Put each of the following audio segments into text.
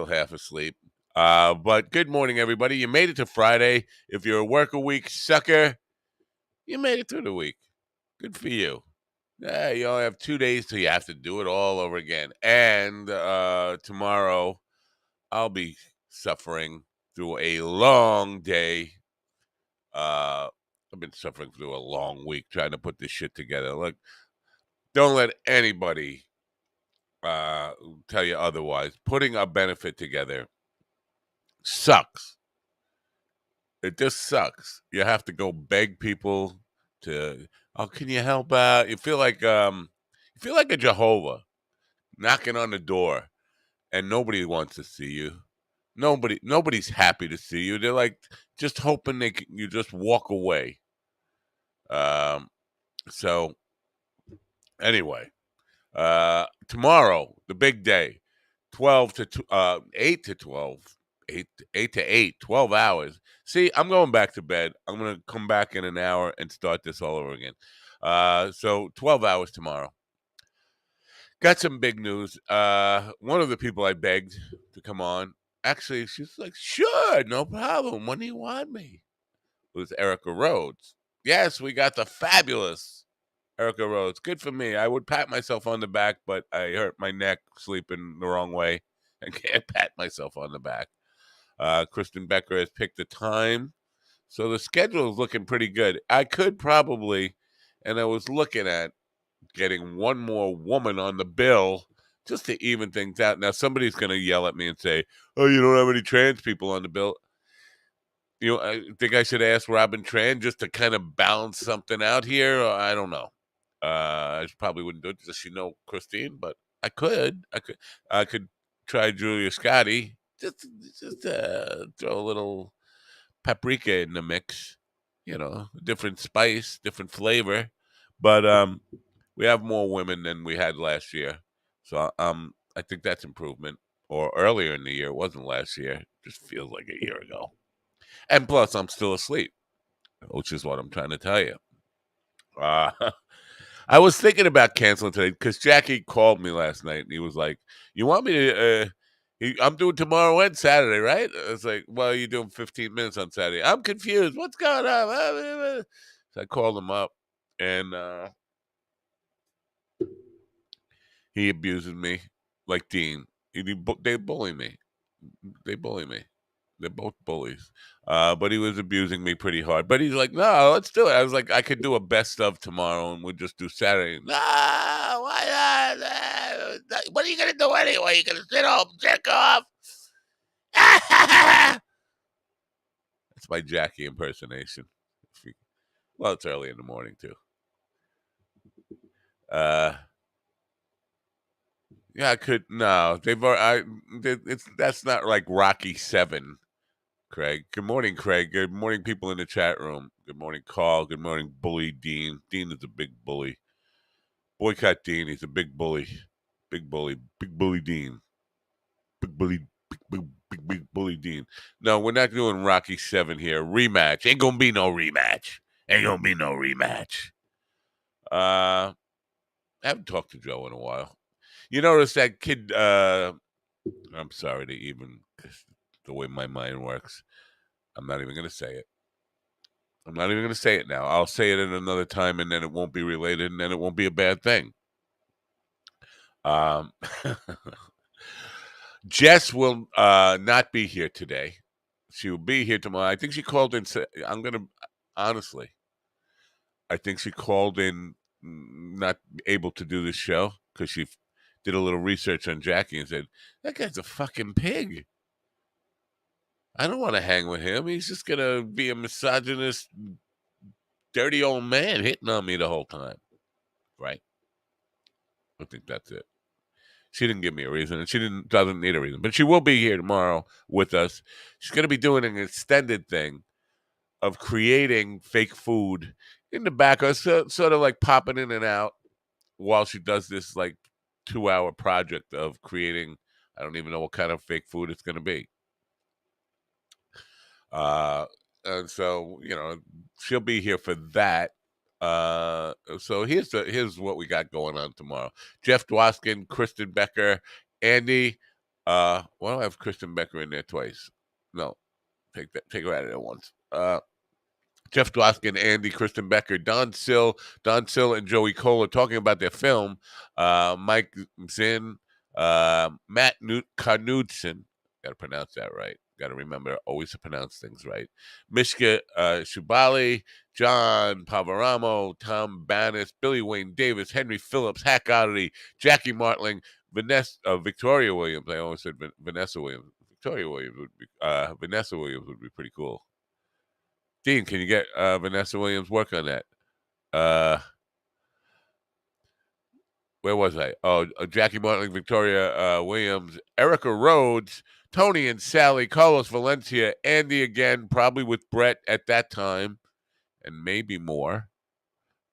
half asleep. But good morning, everybody. You made it to Friday. If you're a work a week sucker, you made it through the week. Good for you. Yeah, you only have 2 days till you have to do it all over again. And tomorrow, I'll be suffering through a long day. I've been suffering through a long week trying to put this shit together. Look, don't let anybody uh, tell you otherwise. Putting a benefit together sucks. It just sucks. You have to go beg people to, oh, can you help out? You feel like a Jehovah knocking on the door and nobody wants to see you. Nobody's happy to see you. They're like just hoping you just walk away. Um so anyway, tomorrow, the big day, 8 to 12, 8 to 8, 12 hours. See, I'm going back to bed. I'm going to come back in an hour and start this all over again. So 12 hours tomorrow. Got some big news. One of the people I begged to come on, actually, she's like, sure, no problem. When do you want me? It was Erica Rhodes. Yes, we got the fabulous Erica Rhodes. Good for me. I would pat myself on the back, but I hurt my neck sleeping the wrong way. I can't pat myself on the back. Kristen Becker has picked a time. So the schedule is looking pretty good. I could probably, and I was looking at getting one more woman on the bill just to even things out. Now, somebody's going to yell at me and say, oh, you don't have any trans people on the bill. I think I should ask Robin Tran just to kind of balance something out here. I don't know. I probably wouldn't do it. Does she know Christine? But I could. I could try Julia Scotti. Just throw a little paprika in the mix. Different spice, different flavor. But we have more women than we had last year, so I think that's improvement. Or earlier in the year, it wasn't last year. It just feels like a year ago. And plus, I'm still asleep, which is what I'm trying to tell you. Uh, I was thinking about canceling today because Jackie called me last night and he was like, "You want me to? I'm doing tomorrow and Saturday, right?" I was like, "Well, you're doing 15 minutes on Saturday." I'm confused. What's going on? So I called him up, and he abuses me like Dean. They bully me. They bully me. They're both bullies. But he was abusing me pretty hard. But he's like, no, let's do it. I was like, I could do a best of tomorrow and we'll just do Saturday. No, why not? What are you going to do anyway? You're going to sit home, jerk off? That's my Jackie impersonation. Well, it's early in the morning, too. Uh, yeah, I could. No, that's not like Rocky 7. Craig. Good morning, Craig. Good morning, people in the chat room. Good morning, Carl. Good morning, Bully Dean. Dean is a big bully. Boycott Dean. He's a big bully. Big bully. Big bully Dean. Big bully. Big bully Dean. No, we're not doing Rocky 7 here. Rematch. Ain't gonna be no rematch. Ain't gonna be no rematch. I haven't talked to Joe in a while. You notice that kid, I'm sorry to even, the way my mind works. I'm not even gonna say it. I'm not even going to say it now. I'll say it at another time, and then it won't be related, and then it won't be a bad thing. Um, Jess will not be here today. She will be here tomorrow. I think she called in. Honestly, I think she called in not able to do this show because she did a little research on Jackie and said, that guy's a fucking pig. I don't want to hang with him. He's just going to be a misogynist, dirty old man hitting on me the whole time. Right? I think that's it. She didn't give me a reason, and doesn't need a reason. But she will be here tomorrow with us. She's going to be doing an extended thing of creating fake food in the back, sort of like popping in and out while she does this like 2-hour project of creating. I don't even know what kind of fake food it's going to be. And so she'll be here for that. So here's what we got going on tomorrow. Jeff Dwoskin, Kristen Becker, Andy. Why do I have Kristen Becker in there twice? No, take her out of there once. Jeff Gloskin, Andy, Kristen Becker, Don Sill, and Joey Cole talking about their film. Mike Zinn, Matt Knudsen. Got to pronounce that right. Got to remember always to pronounce things right. Mishka Shubali, John Pavaramo, Tom Bannis, Billy Wayne Davis, Henry Phillips, Hack Oddity, Jackie Martling, Victoria Williams. I always said Vanessa Williams. Victoria Williams would be Vanessa Williams would be pretty cool. Dean, can you get Vanessa Williams work on that? Where was I? Oh, Jackie Martling, Victoria Williams, Erica Rhodes, Tony and Sally, Carlos Valencia, Andy again, probably with Brett at that time, and maybe more.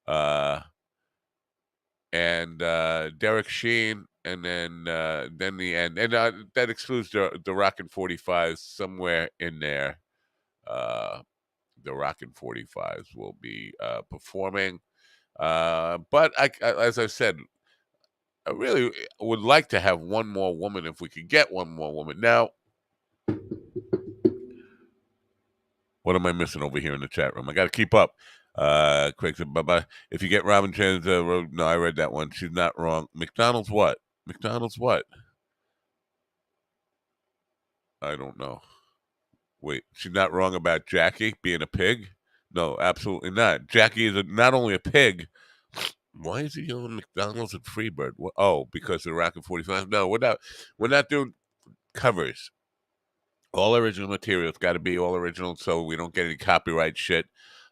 And Derek Sheen, and then the end, and that excludes the Rockin' 45s somewhere in there. The Rockin' 45s will be performing. But as I said, I really would like to have one more woman if we could get one more woman. Now, what am I missing over here in the chat room? I got to keep up. Craig said, bye-bye. If you get Robin Chan's road, no, I read that one. She's not wrong. McDonald's what? McDonald's what? I don't know. Wait, she's not wrong about Jackie being a pig? No, absolutely not. Jackie is not only a pig. Why is he yelling McDonald's at Freebird? Oh, because they're rocking 45. No, we're not doing covers. All original material. It's got to be all original so we don't get any copyright shit.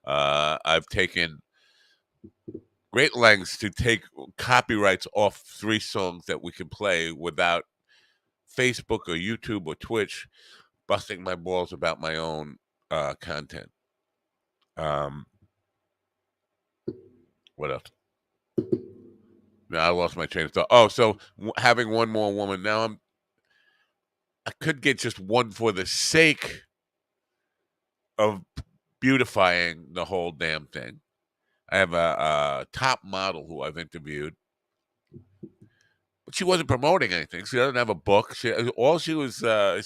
I've taken great lengths to take copyrights off 3 songs that we can play without Facebook or YouTube or Twitch busting my balls about my own content. What else? No, I lost my train of thought. Oh, so having one more woman. Now I could get just one for the sake of beautifying the whole damn thing. I have a top model who I've interviewed, but she wasn't promoting anything. She doesn't have a book. She was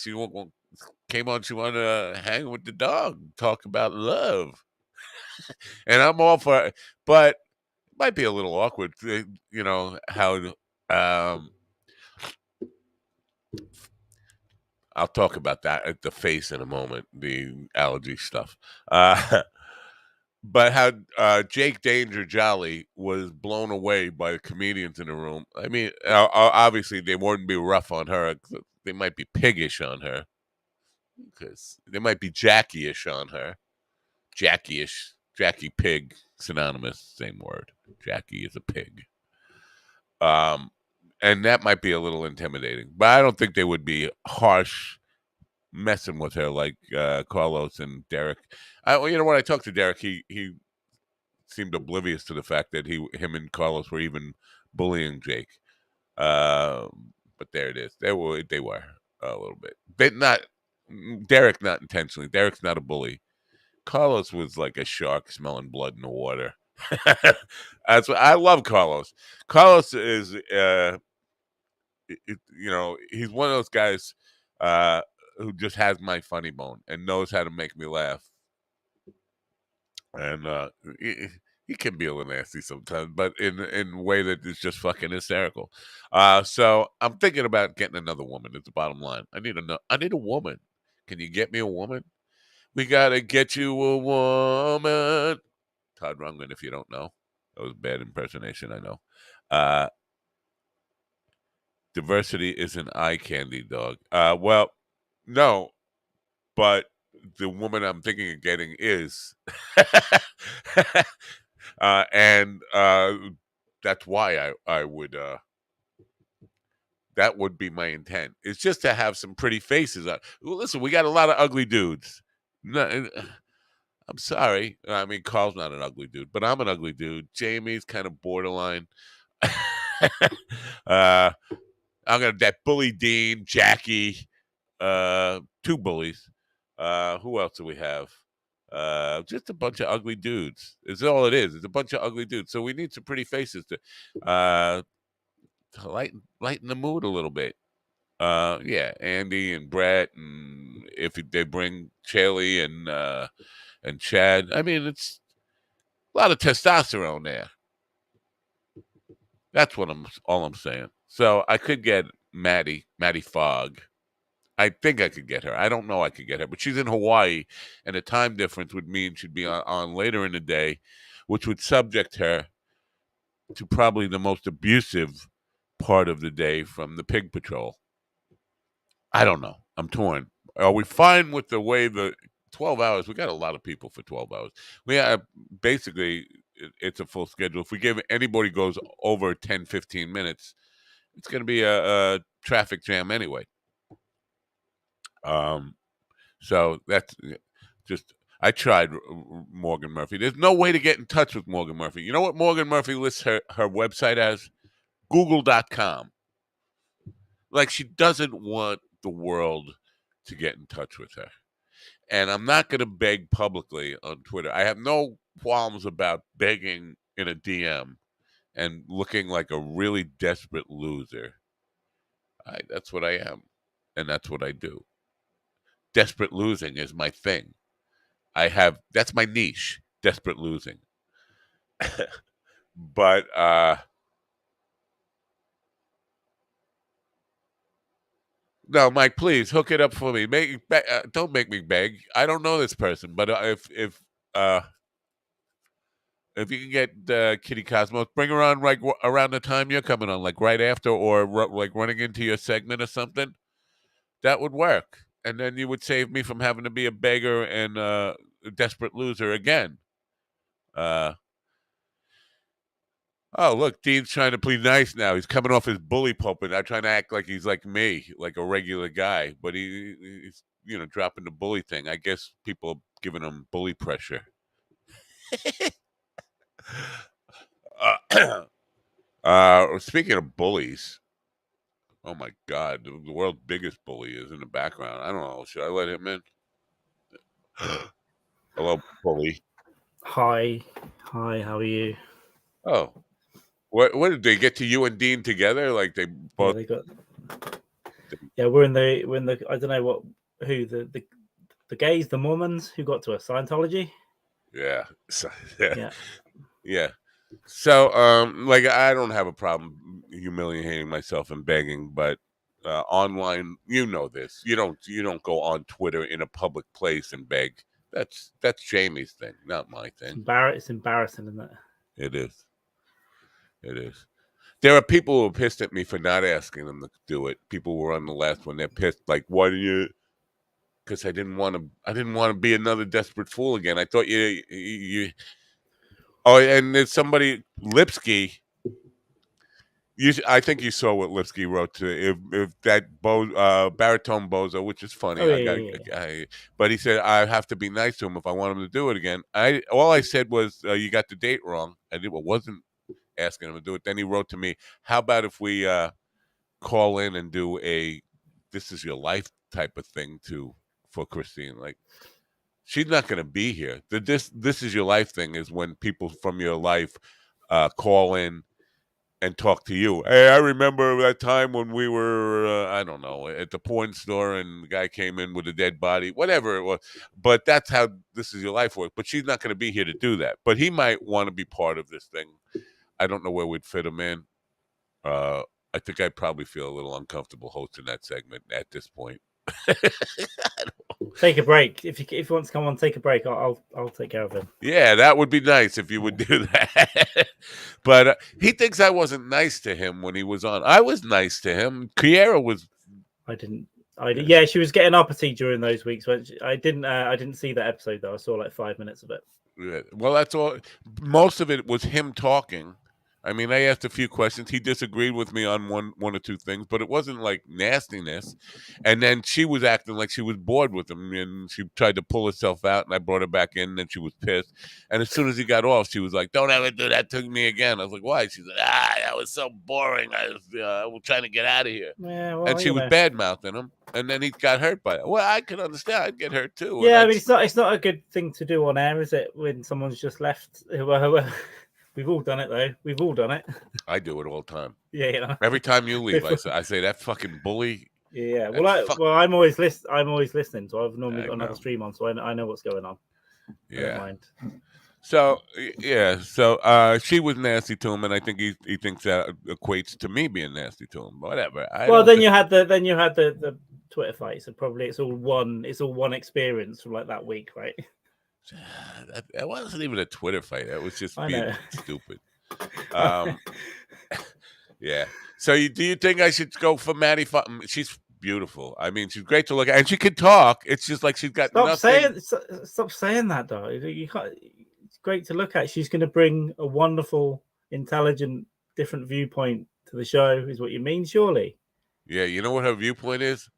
she came on. She wanted to hang with the dog, talk about love, and I'm all for it. But it might be a little awkward, you know how. I'll talk about that at the face in a moment, the allergy stuff. But how Jake Danger Jolly was blown away by the comedians in the room. I mean, obviously they wouldn't be rough on her. They might be piggish on her because they might be Jackie-ish on her. Jackie-ish, Jackie Pig, synonymous, same word. Jackie is a pig. And that might be a little intimidating, but I don't think they would be harsh messing with her like Carlos and Derek. You know, when I talked to Derek, he seemed oblivious to the fact that him and Carlos were even bullying Jake. But there it is. They were a little bit. But not Derek, not intentionally. Derek's not a bully. Carlos was like a shark smelling blood in the water. That's what I love. Carlos. Carlos is, you know, he's one of those guys who just has my funny bone and knows how to make me laugh. And he can be a little nasty sometimes, but in a way that is just fucking hysterical. So I'm thinking about getting another woman. Is the bottom line. I need a woman. Can you get me a woman? We gotta get you a woman. Todd Rundgren, if you don't know, that was a bad impersonation. I know. Diversity is an eye candy, dog. Well, no, but the woman I'm thinking of getting is, and that's why I would. That would be my intent. It's just to have some pretty faces. Well, listen, we got a lot of ugly dudes. No, I'm sorry. I mean, Carl's not an ugly dude, but I'm an ugly dude. Jamie's kind of borderline. I'm gonna that bully Dean, Jackie, 2 bullies. Who else do we have? Just a bunch of ugly dudes. Is all it is. It's a bunch of ugly dudes. So we need some pretty faces to lighten the mood a little bit. Yeah, Andy and Brett, and if they bring Chaley and Chad, I mean, it's a lot of testosterone there. That's what I'm saying. So I could get Maddie Fogg. I think I could get her. I don't know I could get her, but she's in Hawaii, and the time difference would mean she'd be on later in the day, which would subject her to probably the most abusive part of the day from the Pig Patrol. I don't know. I'm torn. Are we fine with the way the 12 hours? We got a lot of people for 12 hours. We have basically it's a full schedule. If we give anybody goes over 10, 15 minutes, it's going to be a traffic jam anyway. So that's just. I tried Morgan Murphy. There's no way to get in touch with Morgan Murphy. You know what Morgan Murphy lists her website as? Google.com. Like she doesn't want the world to get in touch with her. And I'm not going to beg publicly on Twitter. I have no qualms about begging in a DM and looking like a really desperate loser. That's what I am. And that's what I do. Desperate losing is my thing. That's my niche, desperate losing. But no, Mike, please hook it up for me. Don't make me beg. I don't know this person, but if you can get Kitty Cosmos, bring her on right around the time you're coming on, like right after, or like running into your segment or something, that would work. And then you would save me from having to be a beggar and a desperate loser again. Oh, look, Dean's trying to be nice now. He's coming off his bully pulpit. I'm trying to act like he's like me, like a regular guy, but he's dropping the bully thing. I guess people are giving him bully pressure. Speaking of bullies, oh my God, the world's biggest bully is in the background. I don't know. Should I let him in? Hello, bully. Hi, how are you? Oh, what did they get to you and Dean together? Like they both? Yeah, they got. Yeah, we're in the. I don't know who the gays, the Mormons who got to us. Scientology. Yeah, Yeah. yeah. So, like, I don't have a problem humiliating myself and begging, but online, you know this. You don't go on Twitter in a public place and beg. That's Jamie's thing, not my thing. It's embarrassing, isn't it? It is. It is. There are people who are pissed at me for not asking them to do it. People who were on the last one. They're pissed. Like, why do you? Because I didn't want to. I didn't want to be another desperate fool again. I thought you. Oh, and there's somebody Lipsky. I think you saw what Lipsky wrote to if that baritone bozo, which is funny. Oh yeah. But he said I have to be nice to him if I want him to do it again. All I said was you got the date wrong. Wasn't asking him to do it. Then he wrote to me, how about if we call in and do a "This Is Your Life" type of thing for Christine? Like she's not going to be here. This is your life thing is when people from your life call in and talk to you. Hey, I remember that time when we were, I don't know, at the porn store and the guy came in with a dead body, whatever it was. But that's how This Is Your Life works. But she's not going to be here to do that. But he might want to be part of this thing. I don't know where we'd fit him in. I think I'd probably feel a little uncomfortable hosting that segment at this point. Take a break if you want to come on. Take a break. I'll take care of him. Yeah, that would be nice if you would do that. But he thinks I wasn't nice to him when he was on. I was nice to him. Kiera was. Yeah, she was getting uppity during those weeks. I didn't see that episode though. I saw like 5 minutes of it. Yeah. Well, that's all. Most of it was him talking. I mean, I asked a few questions. He disagreed with me on one or two things, but it wasn't like nastiness. And then she was acting like she was bored with him, and she tried to pull herself out. And I brought her back in, and she was pissed. And as soon as he got off, she was like, "Don't ever do that to me again." I was like, "Why?" She said, that was so boring. I was trying to get out of here." Yeah, well, and she was bad mouthing him. And then he got hurt by it. Well, I can understand. I'd get hurt too. Yeah, I mean, it's not a good thing to do on air, is it? When someone's just left. We've all done it though. We've all done it. I do it all the time. Yeah. Every time you leave, I say that fucking bully. Yeah. That's fuck. I'm always listening. So I've normally I got another know. stream on, so I know what's going on. I don't Yeah. mind. So yeah, so she was nasty to him, and I think he thinks that equates to me being nasty to him. Whatever. I Well, don't then think you had the Twitter fight, so probably it's all one experience from like that week, right? that wasn't even a Twitter fight. That was just I know. being stupid. Um, yeah. So do you think I should go for Maddie? She's beautiful. I mean, she's great to look at, and she can talk. It's just like she's got nothing. Stop saying that, though. You can't. It's great to look at. She's going to bring a wonderful, intelligent, different viewpoint to the show. Is what you mean, surely? Yeah, you know what her viewpoint is?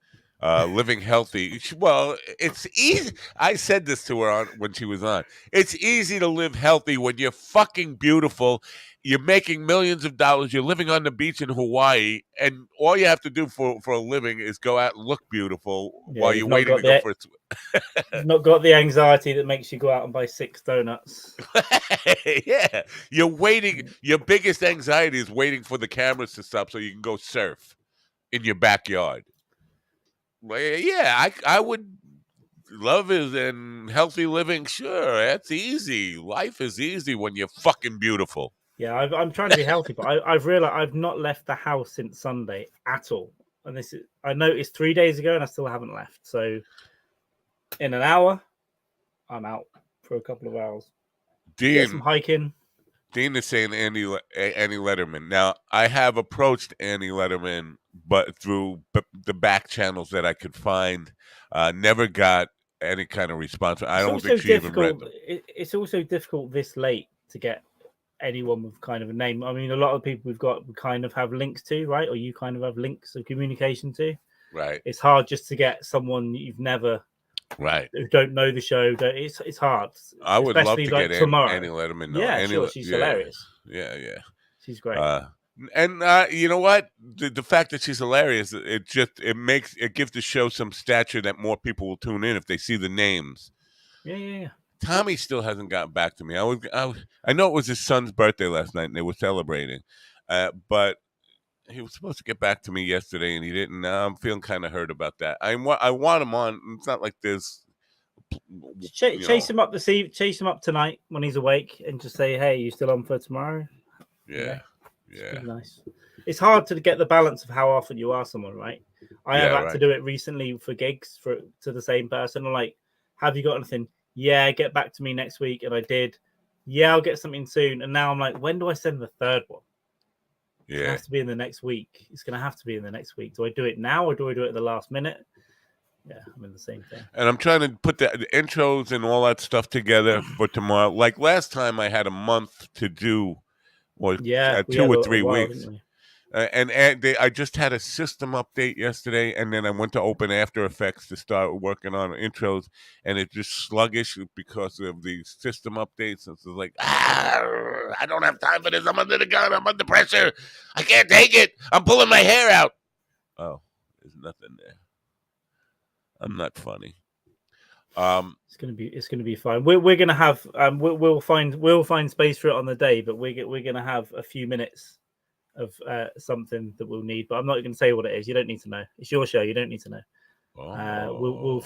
Living healthy. Well, it's easy. I said this to her when she was on. It's easy to live healthy when you're fucking beautiful. You're making millions of dollars. You're living on the beach in Hawaii, and all you have to do for a living is go out and look beautiful Yeah, while you're waiting to go for you've not got the anxiety that makes you go out and buy 6 donuts. yeah, you're waiting. Your biggest anxiety is waiting for the cameras to stop so you can go surf in your backyard. Well, yeah, I would love is and healthy living. Sure, that's easy. Life is easy when you're fucking beautiful. Yeah, I'm trying to be healthy, but I've realized I've not left the house since Sunday at all. And I noticed 3 days ago, and I still haven't left. So in an hour, I'm out for a couple of hours. Get some Dean hiking. Dean is saying Annie Letterman. Now I have approached Annie Letterman, but through the back channels that I could find, never got any kind of response. I It's don't think also she even read difficult. them. It's also difficult this late to get anyone with kind of a name. I mean, a lot of people we've got we kind of have links to, right? Or you kind of have links of communication to. Right, It's hard just to get someone you've never right. who don't know the show. It's hard, I would love especially to get like Annie tomorrow. Letterman. No, Yeah, sure, she's yeah, hilarious. yeah, yeah. She's great. And you know what? The fact that she's hilarious, it gives the show some stature that more people will tune in if they see the names. Yeah. Tommy still hasn't gotten back to me. I know it was his son's birthday last night and they were celebrating, but he was supposed to get back to me yesterday and he didn't. Now I'm feeling kind of hurt about that. I want him on. It's not like there's, you Chase know, him up chase him up tonight when he's awake, and just say, "Hey, you still on for tomorrow?" You know, yeah, it's yeah, pretty nice. It's hard to get the balance of how often you are someone, right? I have yeah, had to right. do it recently for gigs to the same person. I'm like, "Have you got anything?" Yeah, get back to me next week, and I did. Yeah, I'll get something soon. And now I'm like, when do I send the third one? It's gonna Yeah. have to be in the next week. It's gonna have to be in the next week. Do I do it now or do I do it at the last minute? Yeah, I'm in the same thing. And I'm trying to put the intros and all that stuff together for tomorrow. Like last time, I had a month to do, or Yeah, we 2 had or a 3 while, didn't weeks. we? I just had a system update yesterday, and then I went to open After Effects to start working on intros, and it's just sluggish because of the system updates. And so it's like, I don't have time for this. I'm under the gun. I'm under pressure. I can't take it. I'm pulling my hair out. Oh, there's nothing there. I'm not funny. It's gonna be fine. We're gonna have we'll find space for it on the day, but we're gonna have a few minutes of something that we'll need. But I'm not going to say what it is. You don't need to know. It's your show. You don't need to know. Oh,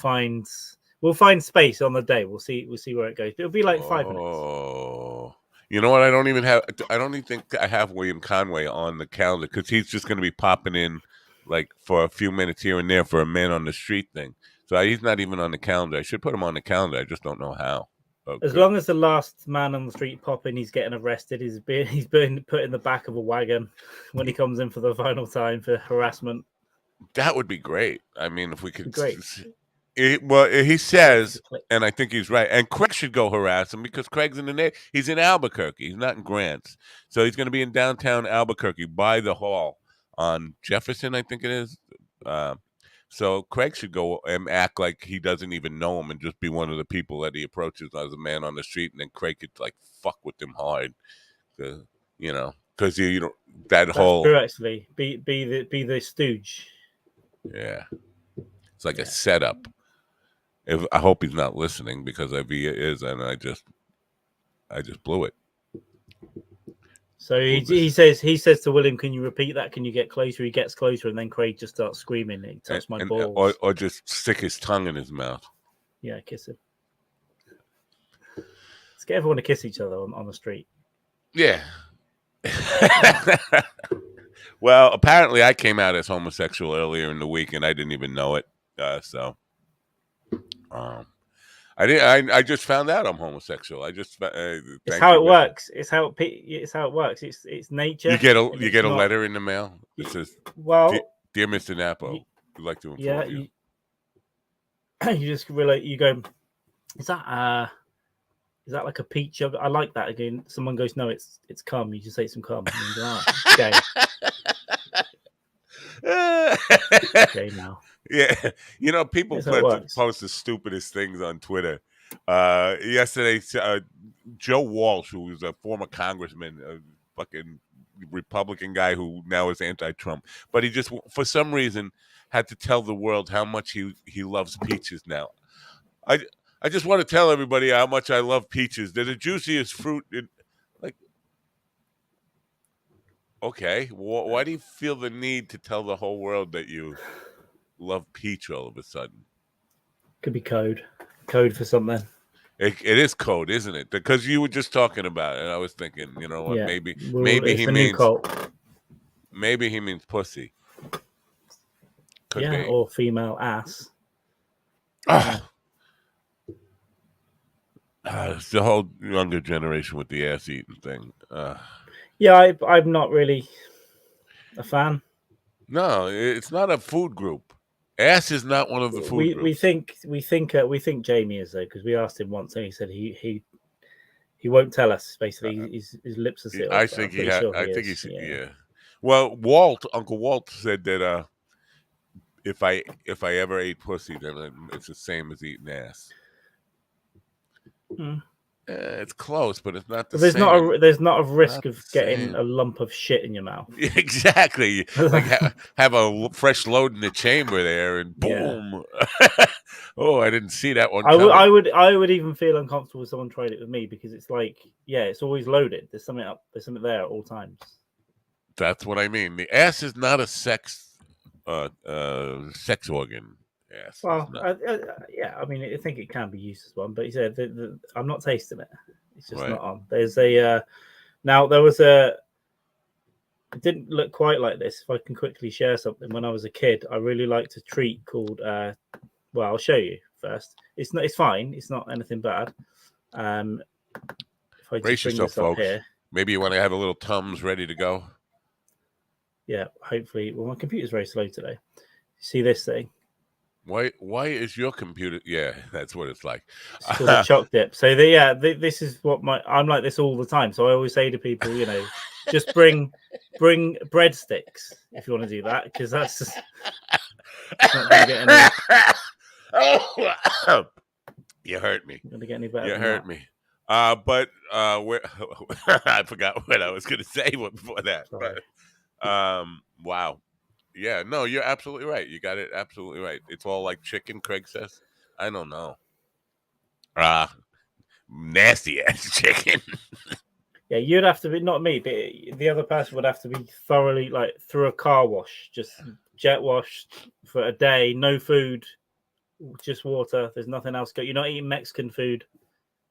We'll find space on the day. We'll see where it goes. It'll be like 5 minutes. Oh, you know what? I don't even think I have William Conway on the calendar because he's just going to be popping in like for a few minutes here and there for a man on the street thing. So he's not even on the calendar. I should put him on the calendar. I just don't know how. Oh, As good. long as the last man on the street popping, he's getting arrested. He's been put in the back of a wagon when he comes in for the final time for harassment. That would be great. I mean, if we It'd be could. great. Well, he Get a few says, and clicks. I think he's right. And Craig should go harass him because Craig's in he's in Albuquerque. He's not in Grants, so he's going to be in downtown Albuquerque by the hall on Jefferson, I think it is. Uh, so Craig should go and act like he doesn't even know him and just be one of the people that he approaches as a man on the street, and then Craig could like fuck with him hard, because that That's whole true. Actually, be the stooge. yeah, it's like a Yeah. setup. I hope he's not listening because if he is, and I just blew it. So he says to William, "Can you repeat that? Can you get closer?" He gets closer, and then Craig just starts screaming. He touched my balls, or just stick his tongue in his mouth. Yeah, kiss him. Let's get everyone to kiss each other on the street. Yeah. Well, apparently I came out as homosexual earlier in the week, and I didn't even know it. I just found out I'm homosexual. It's how it works. It's how it works. It's nature. You get a letter in the mail that says, "Well, dear Mr. Napo, we'd like to inform you." You just really you go. Is that like a peach? I like that. Again, someone goes, "No, it's cum." You just say some cum. And you go, okay. Okay, now. Yeah, people post the stupidest things on Twitter. Yesterday, Joe Walsh, who was a former congressman, a fucking Republican guy who now is anti-Trump, but he just, for some reason, had to tell the world how much he loves peaches now. I just want to tell everybody how much I love peaches. They're the juiciest fruit. Okay, why do you feel the need to tell the whole world that you love peach all of a sudden? Could be code for something. It is code, isn't it? Because you were just talking about it, and I was thinking, you know what? Yeah, maybe he means maybe he means pussy. Could be. Or female ass. It's the whole younger generation with the ass eating thing. Yeah, I'm not really a fan. No, it's not a food group. Ass is not one of the food groups. We think Jamie is, though, because we asked him once and he said he won't tell us. Basically, his lips are sealed. I think he had. I think he's. Yeah. Well, Uncle Walt said that if I ever ate pussy, then it's the same as eating ass. It's close, but it's not the same. There's not a risk of getting a lump of shit in your mouth. Exactly. Like have a fresh load in the chamber there, and boom. Yeah. Oh, I didn't see that one. I would even feel uncomfortable if someone tried it with me, because it's like, it's always loaded. There's something there at all times. That's what I mean. The ass is not a sex organ. Yes. Well, I mean, I think it can be used as one, but he said I'm not tasting it. It's just not on. There's now there was it didn't look quite like this. If I can quickly share something, when I was a kid, I really liked a treat called well, I'll show you first. It's fine. It's not anything bad. If I just brace yourself, folks. Here. Maybe you want to have a little Tums ready to go. Yeah, hopefully. Well, my computer's very slow today. See this thing? Why is your computer? Yeah, that's what it's like. It's called a choc dip. So this is what I'm like this all the time. So I always say to people, just bring breadsticks if you want to do that, because that's just not going to get any. You hurt me. Going to get any better? You hurt me. But I forgot what I was going to say before that. Sorry. But wow. Yeah, no, you're absolutely right. You got it absolutely right. It's all like chicken, Craig says. I don't know. Nasty ass chicken. Yeah, you'd have to be, not me, but the other person would have to be thoroughly, like, through a car wash, just jet washed for a day, no food, just water. There's nothing else. You're not eating Mexican food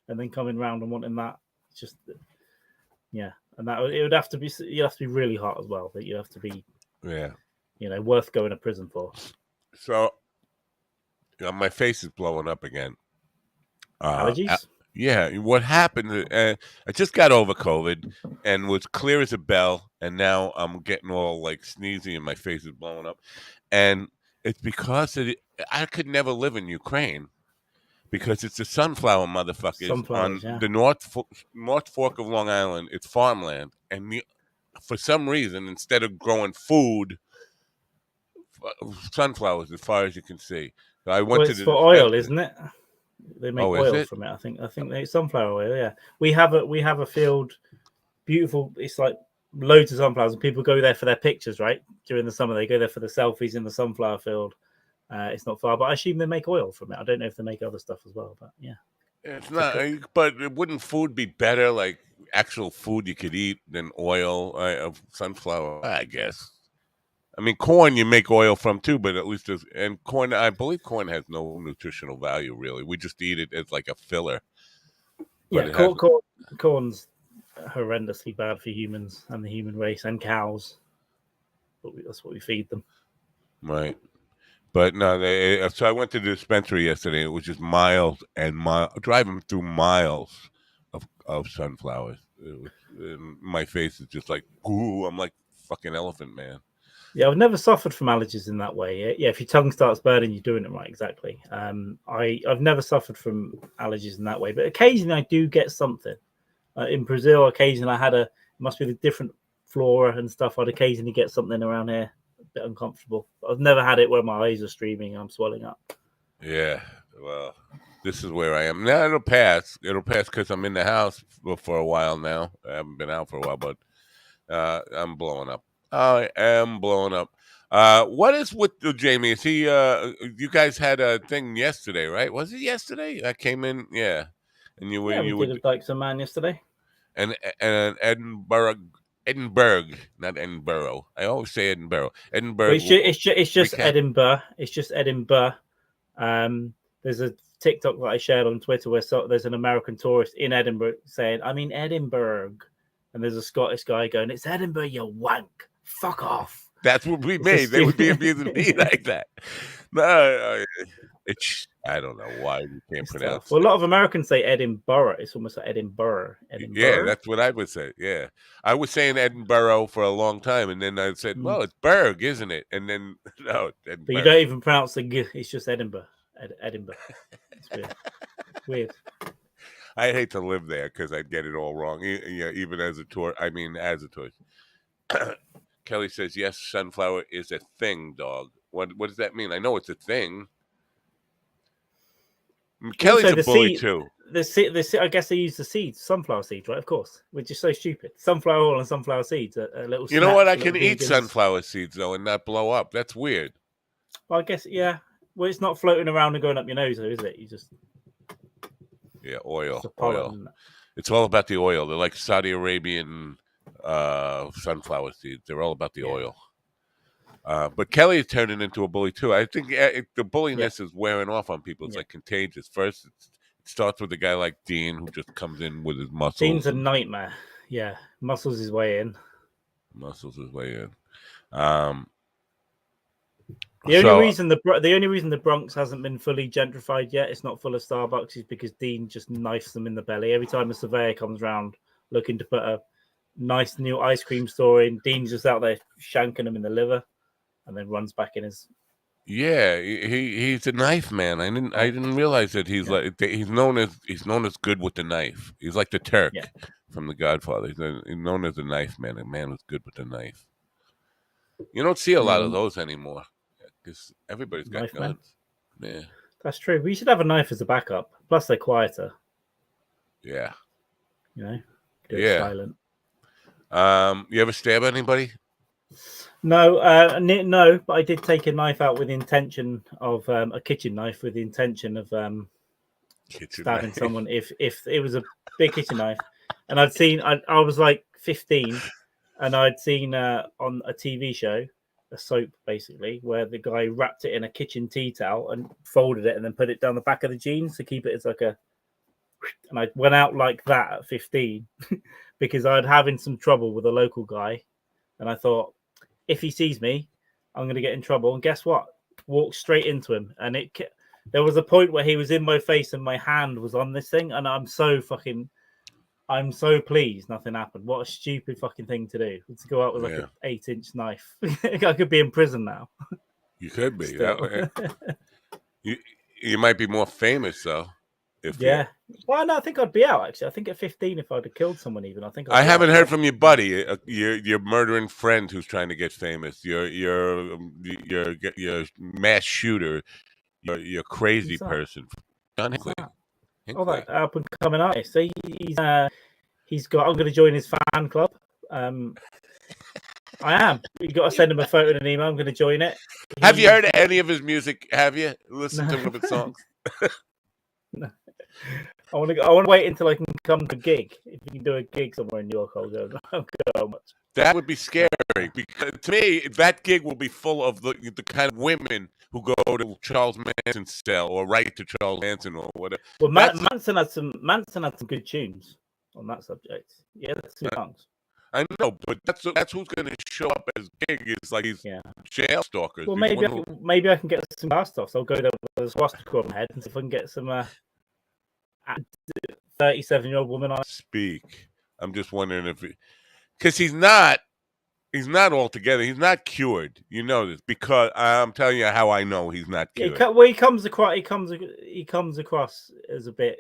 and then coming round and wanting that. It's just, and that it would have to be. You have to be really hot as well. But you have to be, worth going to prison for. So, my face is blowing up again. Allergies? Yeah. What happened? I just got over COVID and was clear as a bell, and now I'm getting all like sneezy and my face is blowing up, and it's because I could never live in Ukraine because it's the sunflower motherfuckers on the North Fork of Long Island. It's farmland, and for some reason, instead of growing food, sunflowers, as far as you can see. So I went it's for oil, isn't it? They make oil from it. I think they sunflower oil. Yeah, we have a field, beautiful. It's like loads of sunflowers, and people go there for their pictures. Right, during the summer, they go there for the selfies in the sunflower field. It's not far, but I assume they make oil from it. I don't know if they make other stuff as well, but yeah. It's to not, cook. but wouldn't food be better, like actual food you could eat, than oil of sunflower? I guess. I mean, corn you make oil from too, but at least there's and corn. I believe corn has no nutritional value really. We just eat it as like a filler, but Yeah, it has. corn's horrendously bad for humans and the human race and cows. But that's what we feed them. Right. But no, so I went to the dispensary yesterday. It was just miles and miles, driving through miles of sunflowers. It was, and my face is just like, ooh, I'm like fucking elephant man. Yeah, I've never suffered from allergies in that way. Yeah, if your tongue starts burning, you're doing it right. Exactly. I've never suffered from allergies in that way, but occasionally I do get something. In Brazil, occasionally I had it must be the different flora and stuff. I'd occasionally get something around here, a bit uncomfortable. I've never had it where my eyes are streaming and I'm swelling up. Yeah, well, this is where I am now. It'll pass. It'll pass because I'm in the house for a while now. I haven't been out for a while, but I'm blowing up. I am blowing up. What is with the Jamie? Is he? You guys had a thing yesterday, right? Was it yesterday? I came in, yeah, and Yeah, we you did would a Dykes and Man yesterday. and Edinburgh, not Edinburgh. I always say Edinburgh. But Edinburgh. it's just Recap. Edinburgh. It's just Edinburgh. There's a TikTok that I shared on Twitter where there's an American tourist in Edinburgh saying, "I'm in Edinburgh," and there's a Scottish guy going, "It's Edinburgh, you wank, fuck off." That's what we It's just made. They would be stupid. abusing me like that. No, it's I don't know why we can't It's tough. pronounce Well, a it. lot of Americans say Edinburgh. It's almost like Edinburgh. Yeah, Edinburgh. that's what I would say. Yeah, I was saying Edinburgh for a long time, and then I said, Mm. "Well, it's Berg, isn't it?" And then no, it's But you Edinburgh. don't even pronounce the g. It's just Edinburgh. Edinburgh. It's weird. Weird. I hate to live there because I'd get it all wrong. Yeah, even as a tour. I mean, as a tourist. Kelly says, "Yes, sunflower is a thing, dog." What does that mean? I know it's a thing. Kelly's Also, a bully too. I guess they use the seeds, sunflower seeds, right? Of course, which is so stupid. Sunflower oil and sunflower seeds are little You know what? snacks I for little can eat vegans. sunflower seeds though and not blow up. That's weird. Well, I guess, yeah. Well, it's not floating around and going up your nose, though, is it? You just Yeah, it's the oil. pollen. It's all about the oil. They're like Saudi Arabian sunflower seeds. They're all about the Yeah, oil. But Kelly is turning into a bully too. I think the yeah, bulliness is wearing off on people. It's yeah. like contagious. First, it starts with a guy like Dean who just comes in with his Dean's muscles a and nightmare. Yeah, muscles his way in. muscles his way in. Um, The only so reason the Bronx hasn't been fully gentrified yet, it's not full of Starbucks, is because Dean just knifes them in the belly every time a surveyor comes round looking to put a nice new ice cream store in. Dean's just out there shanking them in the liver, and then runs back in his. yeah, he's a knife man. I didn't realize that Yeah, he's known as good with the knife. He's like the yeah. Turk from The Godfather. He's known as a knife man. A man who's good with the knife. You don't see a lot of Mm, those anymore because everybody's got knife man. guns. Yeah, That's true. We should have a knife as a backup. Plus, they're quieter. yeah, You know, do it yeah. silent. You ever stab anybody? No, no. But I did take a knife out with the intention of a kitchen knife with the intention of Kitchen stabbing knife. someone if it was a big kitchen knife. And I was like 15, and I'd seen on a TV show, a soap basically, where the guy wrapped it in a kitchen tea towel and folded it and then put it down the back of the jeans to keep it as like a. And I went out like that at 15 because I'd having some trouble with a local guy, and I thought if he sees me, I'm going to get in trouble. And guess what? Walked straight into him, and there was a point where he was in my face and my hand was on this thing, and I'm so pleased nothing happened. What a stupid fucking thing to do, to go out with like Yeah, an 8-inch knife. I could be in prison now. you could be. Still. You you might be more famous though if you. Yeah. Well, no, I think I'd be out actually. I think at 15, if I'd have killed someone, even I think I'd I be out haven't as heard well. from your buddy, your murdering friend who's trying to get famous. Your mass shooter. Your crazy Who's that? person. John What's Hinckley. that? Oh, Hinckley. that up and coming artist. So he's got. I'm going to join his fan club. I am. You got to send him a photo and an email. I'm going to join it. Have you heard any of his music? Have you listened No. to one of his songs? No. I want to wait until I can come to a gig. If you can do a gig somewhere in New York, I'll go. I'll go much. That would be scary because to me, that gig will be full of the kind of women who go to Charles Manson's cell or write to Charles Manson or whatever. Well, That's Manson had some good tunes on that subject. Yeah, that's two songs. I know, but that's who's going to show up as gig. It's like these jail stalkers. Well, maybe I can get some cast offs. I'll go there with a swastika on my head and see if I can get some 37-year-old woman on. Speak. I'm just wondering if because he's not altogether. He's not cured. You know this because I'm telling you how I know he's not cured. Well, he comes across as a bit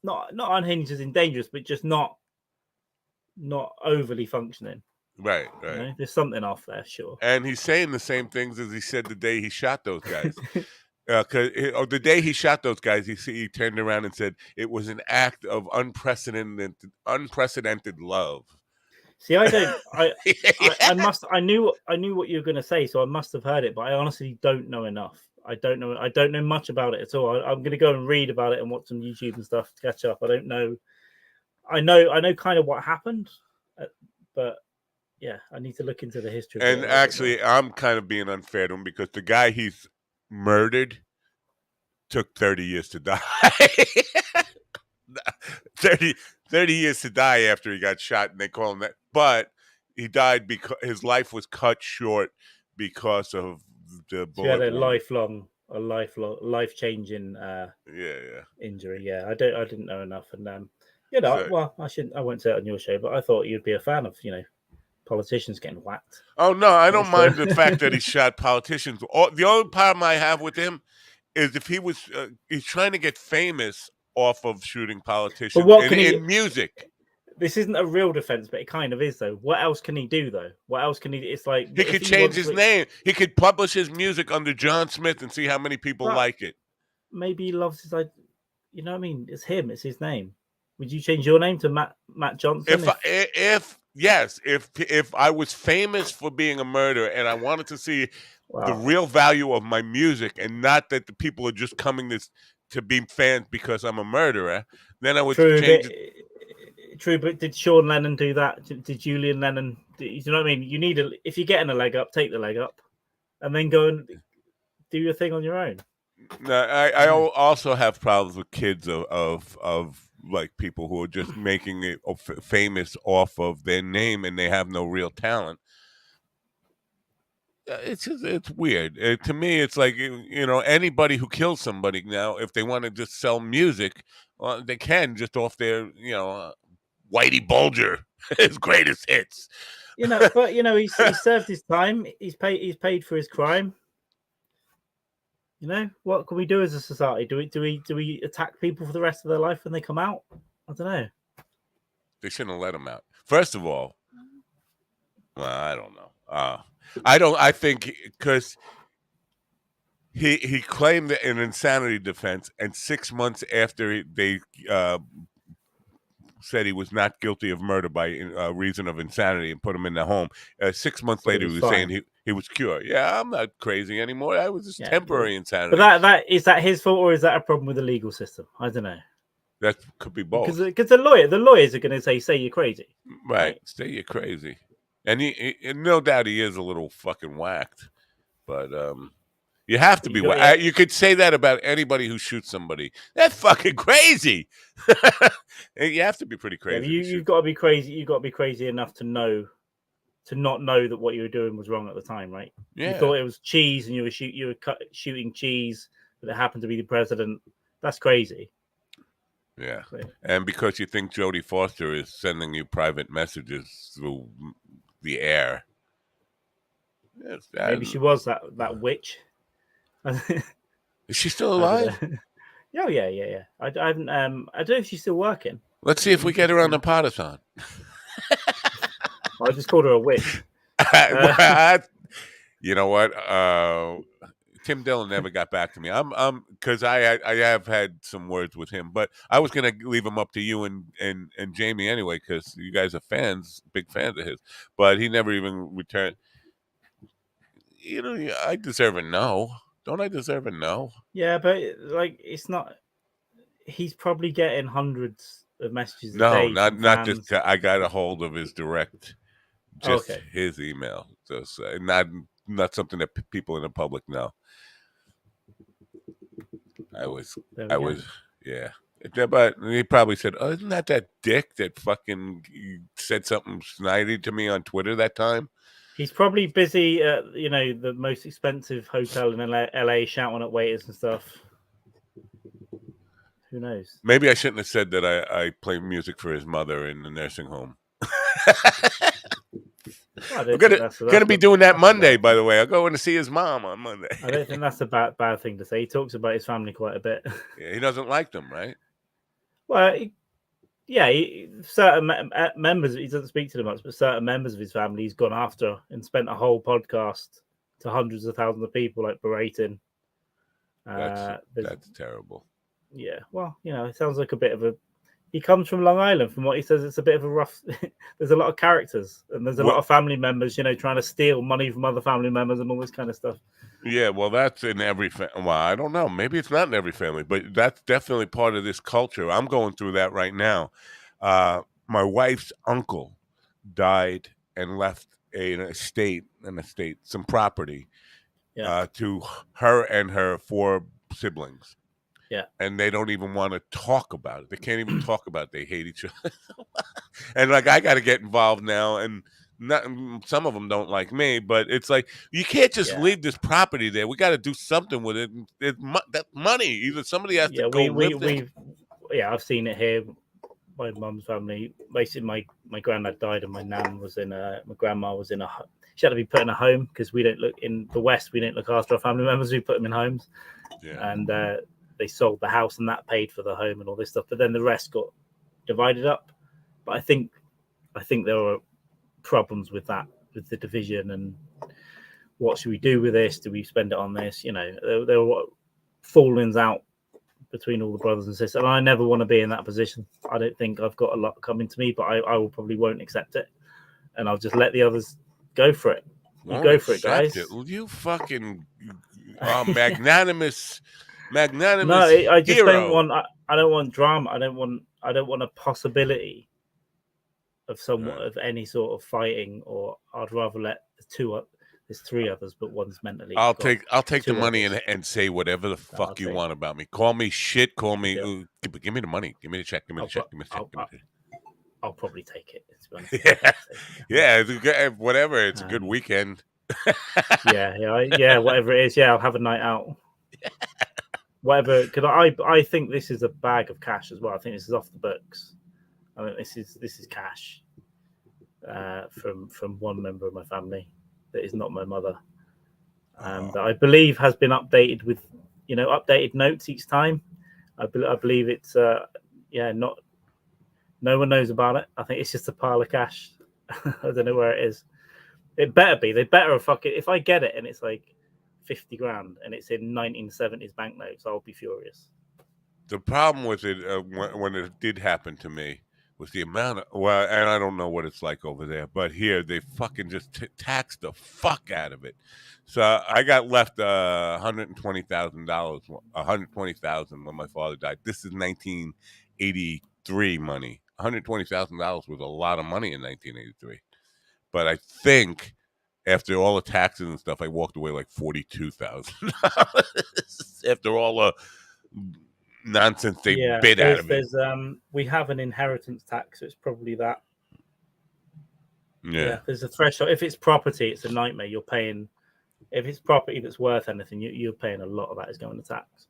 not unhinged as in dangerous, but just not overly functioning. Right. You know, there's something off there, sure. And he's saying the same things as he said the day he shot those guys. The day he shot those guys, he turned around and said it was an act of unprecedented love. See, I don't. I knew what you were going to say, so I must have heard it, but I honestly don't know enough. I don't know much about it at all. I'm going to go and read about it and watch some YouTube and stuff to catch up. I don't know. I know kind of what happened, but yeah, I need to look into the history. And actually, I'm kind of being unfair to him because the guy he's murdered took 30 years to die. 30 years to die after he got shot, and they call him that. But he died because his life was cut short because of the bullet. He had a life-changing injury. Yeah, I didn't know enough, and well, I won't say it on your show, but I thought you'd be a fan of politicians getting whacked. Oh no, I don't mind the fact that he shot politicians. The only problem I have with him is if he was he's trying to get famous off of shooting politicians in music. This isn't a real defense, but it kind of is, though. What else can he do, though? What else can he? It's like he could change his name. He could publish his music under John Smith and see how many people like it. Maybe he loves his, you know what I mean? It's him. It's his name. Would you change your name to Matt Johnson? If I was famous for being a murderer and I wanted to see the real value of my music and not that the people are just coming to be fans because I'm a murderer, then I would change it. True, but did Sean Lennon do that? Did Julian Lennon? You know what I mean? You need if you're getting a leg up, take the leg up, and then go and do your thing on your own. No, I also have problems with kids of like people who are just making it famous off of their name and they have no real talent. It's weird. To me, it's like anybody who kills somebody now, if they want to just sell music, well, they can just off their Whitey Bulger, his greatest hits. But he served his time. He's paid for his crime. What can we do as a society? Do we attack people for the rest of their life when they come out? I don't know. They shouldn't have let him out. First of all, well, I don't know. I think because he claimed an insanity defense, and 6 months after they said he was not guilty of murder by reason of insanity and put him in the home, 6 months later he was saying he was cured. Yeah, I'm not crazy anymore. I was just temporary insanity. But that is that his fault, or is that a problem with the legal system? I don't know. That could be both. Because the lawyers are going to say you're crazy. Right. Say you're crazy. And he no doubt he is a little fucking whacked. But you have to be whacked. You could say that about anybody who shoots somebody. That's fucking crazy. You have to be pretty crazy. Yeah, you've got to be crazy. You've got to be crazy enough to not know that what you were doing was wrong at the time, right? Yeah. You thought it was cheese and you were shooting cheese, but it happened to be the president. That's crazy. Yeah. And because you think Jodie Foster is sending you private messages through the air. Yes, maybe she was that witch. Is she still alive? Oh, yeah. I don't know if she's still working. Let's see if we get her on the Podathon. I just called her a witch. You know what? Tim Dillon never got back to me. I'm because I have had some words with him, but I was gonna leave him up to you and Jamie anyway, because you guys are big fans of his. But he never even returned. I deserve a no. Don't I deserve a no? Yeah, but it's not. he's probably getting hundreds of messages a No, day from not just. fans. I got a hold of his direct, just Okay, his email. Just not something that people in the public know. I was, there we I go. was, yeah. But he probably said, "Oh, isn't that dick that fucking said something snidey to me on Twitter that time?" He's probably busy at the most expensive hotel in LA shouting at waiters and stuff. Who knows? Maybe I shouldn't have said that I play music for his mother in the nursing home. Well, I I'm don't think gonna that's gonna be doing that that's a Monday, bad by thing. the way. I'm going to see his mom on Monday. I don't think that's a bad thing to say. He talks about his family quite a bit. Yeah, he doesn't like them, right? Well, yeah, certain members, he doesn't speak to them much, but certain members of his family he's gone after and spent a whole podcast to hundreds of thousands of people, like berating. That's There's, that's terrible. yeah, well, it sounds like a bit of a. He comes from Long Island. From what he says, it's a bit of a rough. There's a lot of characters, and there's a lot What? of family members, trying to steal money from other family members and all this kind of stuff. Yeah, well, that's in every well, I don't know. Maybe it's not in every family, but that's definitely part of this culture. I'm going through that right now. My wife's uncle died and left an estate, some property Yeah, to her and her 4 siblings. yeah, And they don't even want to talk about it. They can't even talk about it. They hate each other. And like I got to get involved now, and not some of them don't like me, but it's like you can't just yeah, leave this property there. We got to do something with it. That money, either somebody has to yeah. go We live there. we've yeah. I've seen it here. My mum's family. Basically, my granddad died, and my nan was in a. My grandma was in a. She had to be put in a home because we don't look in the West. We don't look after our family members. We put them in homes, Yeah. and they sold the house, and that paid for the home and all this stuff. But then the rest got divided up. But I think there were problems with that, with the division, and what should we do with this? Do we spend it on this? There were fallings out between all the brothers and sisters. And I never want to be in that position. I don't think I've got a lot coming to me, but I will probably won't accept it. And I'll just let the others go for it. You Won't go for it, accept it. guys. Well, you fucking Yeah. magnanimous, No, magnanimous I just don't hero. want. I don't want drama. I don't want a possibility of somewhat Right. of any sort of fighting. Or I'd rather let the two. There's 3 others, but one's mentally gone. I'll take the 2 money others. and say whatever the I'll fuck you take. want about me. Call me shit. Call me. Deal. Give me the money. Give me the check. Give me the check. Give me the check. I'll, Give me the check. I'll probably take it. To be honest, Yeah, yeah. It's a good, whatever. It's a good um, weekend. yeah. Whatever it is, yeah, I'll have a night out. Whatever, because I think this is a bag of cash as well. I think this is off the books. I think this is cash from one member of my family that is not my mother, that I believe has been updated with updated notes each time. I believe it's not. No one knows about it. I think it's just a pile of cash. I don't know where it is. It better be. They better have fucking. If I get it and it's like 50 grand and it's in 1970s banknotes, I'll be furious. The problem with it when it did happen to me was the amount of and I don't know what it's like over there, but here they fucking just taxed the fuck out of it. So I got left $120,000, $120,000 when my father died. This is 1983 money. $120,000 was a lot of money in 1983, but I think after all the taxes and stuff, I walked away like $42,000 after all the nonsense they Yeah, bit out of me. there's we have an inheritance tax, so it's probably that. Yeah, Yeah, there's a threshold. If it's property, it's a nightmare. You're paying. If it's property that's worth anything, you're paying a lot of that is going to tax.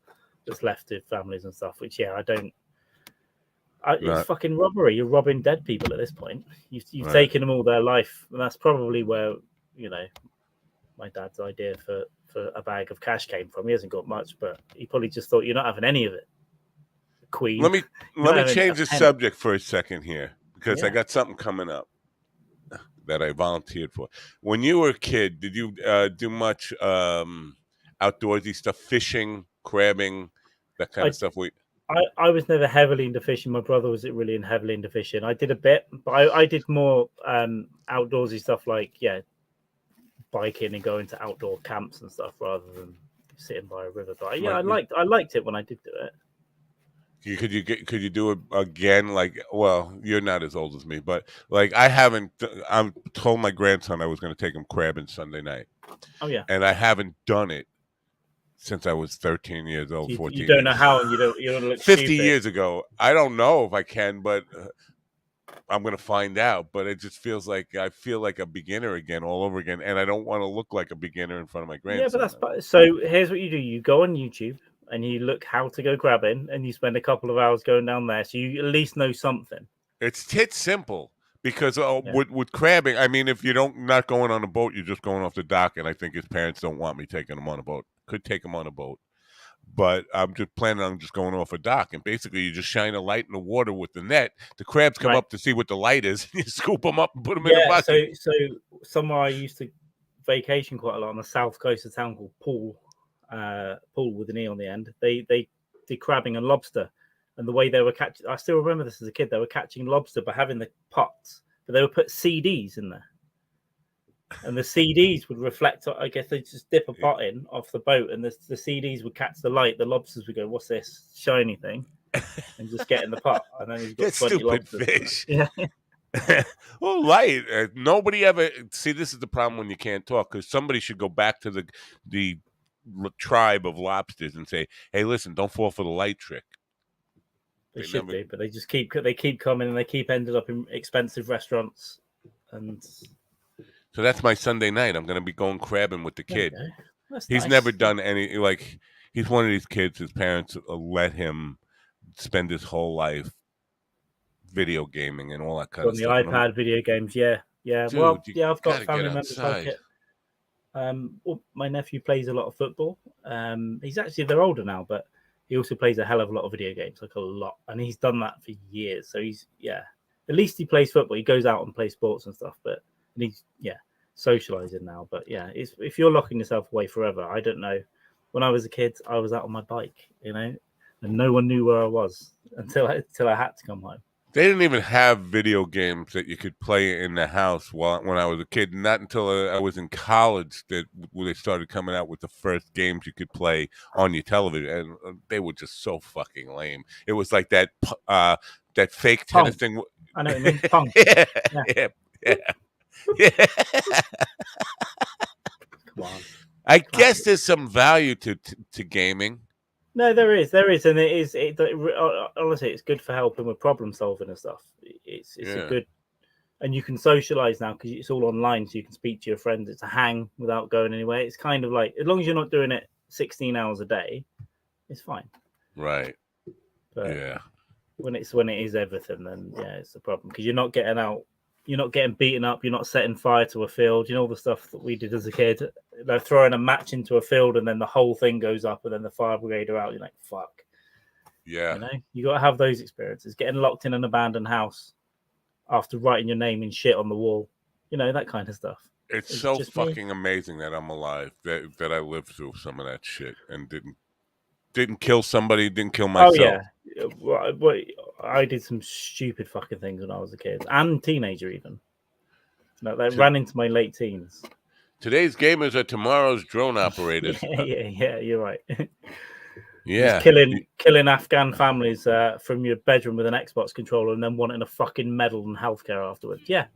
That's left to families and stuff. Which I don't. It's not fucking robbery. You're robbing dead people at this point. You've right. taken them all their life, and that's probably where my dad's idea for a bag of cash came from. He hasn't got much, but he probably just thought you're not having any of it, Queen. Let You're not me having a change the penny. subject for a second here because I Yeah. got something coming up that I volunteered for. When you were a kid, did you do much outdoorsy stuff, fishing, crabbing, that kind I of stuff? I was never heavily into fishing. My brother was really heavily into fishing. I did a bit, but I did more outdoorsy stuff like biking and going to outdoor camps and stuff rather than sitting by a river. But My I liked it when I did do it. Could you do it again? Like, well, you're not as old as me, but like I haven't. I told my grandson I was going to take him crabbing Sunday night, Oh yeah. and I haven't done it since I was 13 years old, You 14 don't know years. how, and you don't look 50 stupid. years ago. I don't know if I can, but I'm going to find out. But it just feels like I feel like a beginner again, all over again, and I don't want to look like a beginner in front of my Yeah, but grandson. so. Here's what you do: you go on YouTube and you look how to go grabbing, and you spend a couple of hours going down there, so you at least know something. It's simple because Yeah. with crabbing, I mean, if you don't not going on a boat, you're just going off the dock, and I think his parents don't want me taking him on a boat. Could take him on a boat, but I'm just planning on just going off a dock, and basically you just shine a light in the water with the net. The crabs come Right. up to see what the light is, and you scoop them up and put them in a Yeah. bucket. So somewhere I used to vacation quite a lot on the south coast of town called Pool with an E on the end. They did crabbing and lobster, and the way they were catching, I still remember this as a kid. They were catching lobster by having the pots, but they would put CDs in there, and the CDs would reflect. I guess they just dip a pot in off the boat, and the CDs would catch the light. The lobsters would go, "What's this shiny thing?" and just get in the pot, and then you've got That 20 stupid lobsters. fish. Yeah. Well, light. Nobody ever see. This is the problem when you can't talk because somebody should go back to the tribe of lobsters and say, "Hey, listen, don't fall for the light trick." They They should never. do, but they just keep coming, and they keep ended up in expensive restaurants. And So that's my Sunday night. I'm going to be going crabbing with the there you kid. go. That's He's never nice. done any like. He's one of these kids. His parents let him spend his whole life video gaming and all that kind On of the stuff. And I'm, iPad, video games, yeah, yeah. dude, Well, you yeah, I've got got to get family members like outside. it. My nephew plays a lot of football. They're older now, but he also plays a hell of a lot of video games, like a lot, and he's done that for years. So at least he plays football. He goes out and plays sports and stuff, and he's socializing now. But yeah, if you're locking yourself away forever, I don't know. When I was a kid, I was out on my bike, and no one knew where I was until I had to come home. They didn't even have video games that you could play in the house when I was a kid. Not until I was in college where they started coming out with the first games you could play on your television, and they were just so fucking lame. It was like that fake tennis Pong. thing. I know what you mean. Pong. Yeah, Yeah. yeah, yeah, yeah. Come on. I guess Classic. there's some value to gaming. No, there is, and it is. Honestly, it's good for helping with problem solving and stuff. It's a Yeah, good, and you can socialize now because it's all online, so you can speak to your friends. It's a hang without going anywhere. It's kind of like as long as you're not doing it 16 hours a day, it's fine. right. But Yeah. when it is everything, then yeah, it's a problem because you're not getting out, you're not getting beaten up, you're not setting fire to a field. You know all the stuff that we did as a kid. They're throwing a match into a field and then the whole thing goes up and then the fire brigade are out. You're like, fuck. Yeah. You got to have those experiences. Getting locked in an abandoned house after writing your name in shit on the wall, that kind of stuff. It's It's so just me. fucking amazing that I'm alive, that I lived through some of that shit and didn't kill somebody, didn't kill Oh myself. yeah, I did some stupid fucking things when I was a kid and teenager even. That To, ran into my late teens. today's gamers are tomorrow's drone operators. Yeah, you're right. Just Yeah. killing Afghan families from your bedroom with an Xbox controller and then wanting a fucking medal and healthcare afterwards. Yeah,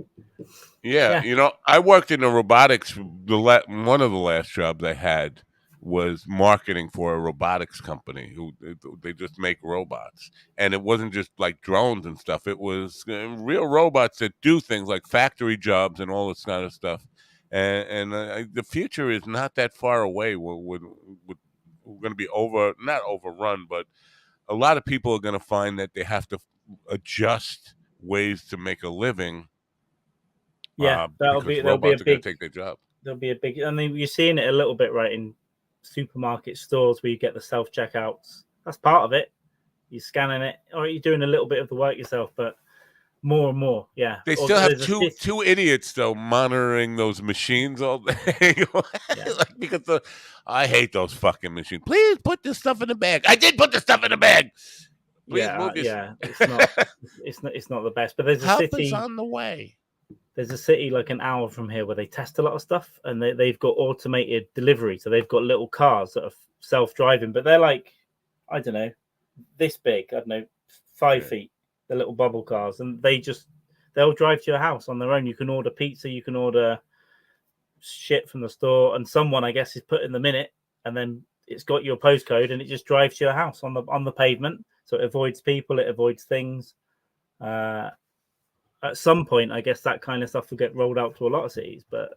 Yeah, yeah, I worked in the robotics. One of the last jobs I had was marketing for a robotics company who they just make robots, and it wasn't just like drones and stuff. It was real robots that do things like factory jobs and all this kind of stuff. And the future is not that far away. We're going to be not overrun, but a lot of people are going to find that they have to adjust ways to make a living yeah. because There'll be a robots are going big to take their job. I mean, you're seeing it a little bit right in supermarket stores where you get the self checkouts. That's part of it. You're scanning it, or you're doing a little bit of the work yourself, but more and more, yeah. They Or still have there's a two idiots though monitoring those machines all day. yeah, Because I hate those fucking machines. Please put this stuff in the bag. I did put the stuff in the bag. Please move your. yeah. It's not the best. But Help is on the way. there's a city like an hour from here where they test a lot of stuff, and they've got automated delivery. So they've got little cars that are self driving, but they're like, I don't know, this big, I don't know, 5 feet, the little bubble cars, and they'll drive to your house on their own. You can order pizza, you can order shit from the store, and someone, I guess, is putting them in it, and then it's got your postcode, and it just drives to your house on the pavement. So it avoids people, it avoids things. At some point, I guess that kind of stuff will get rolled out to a lot of cities, but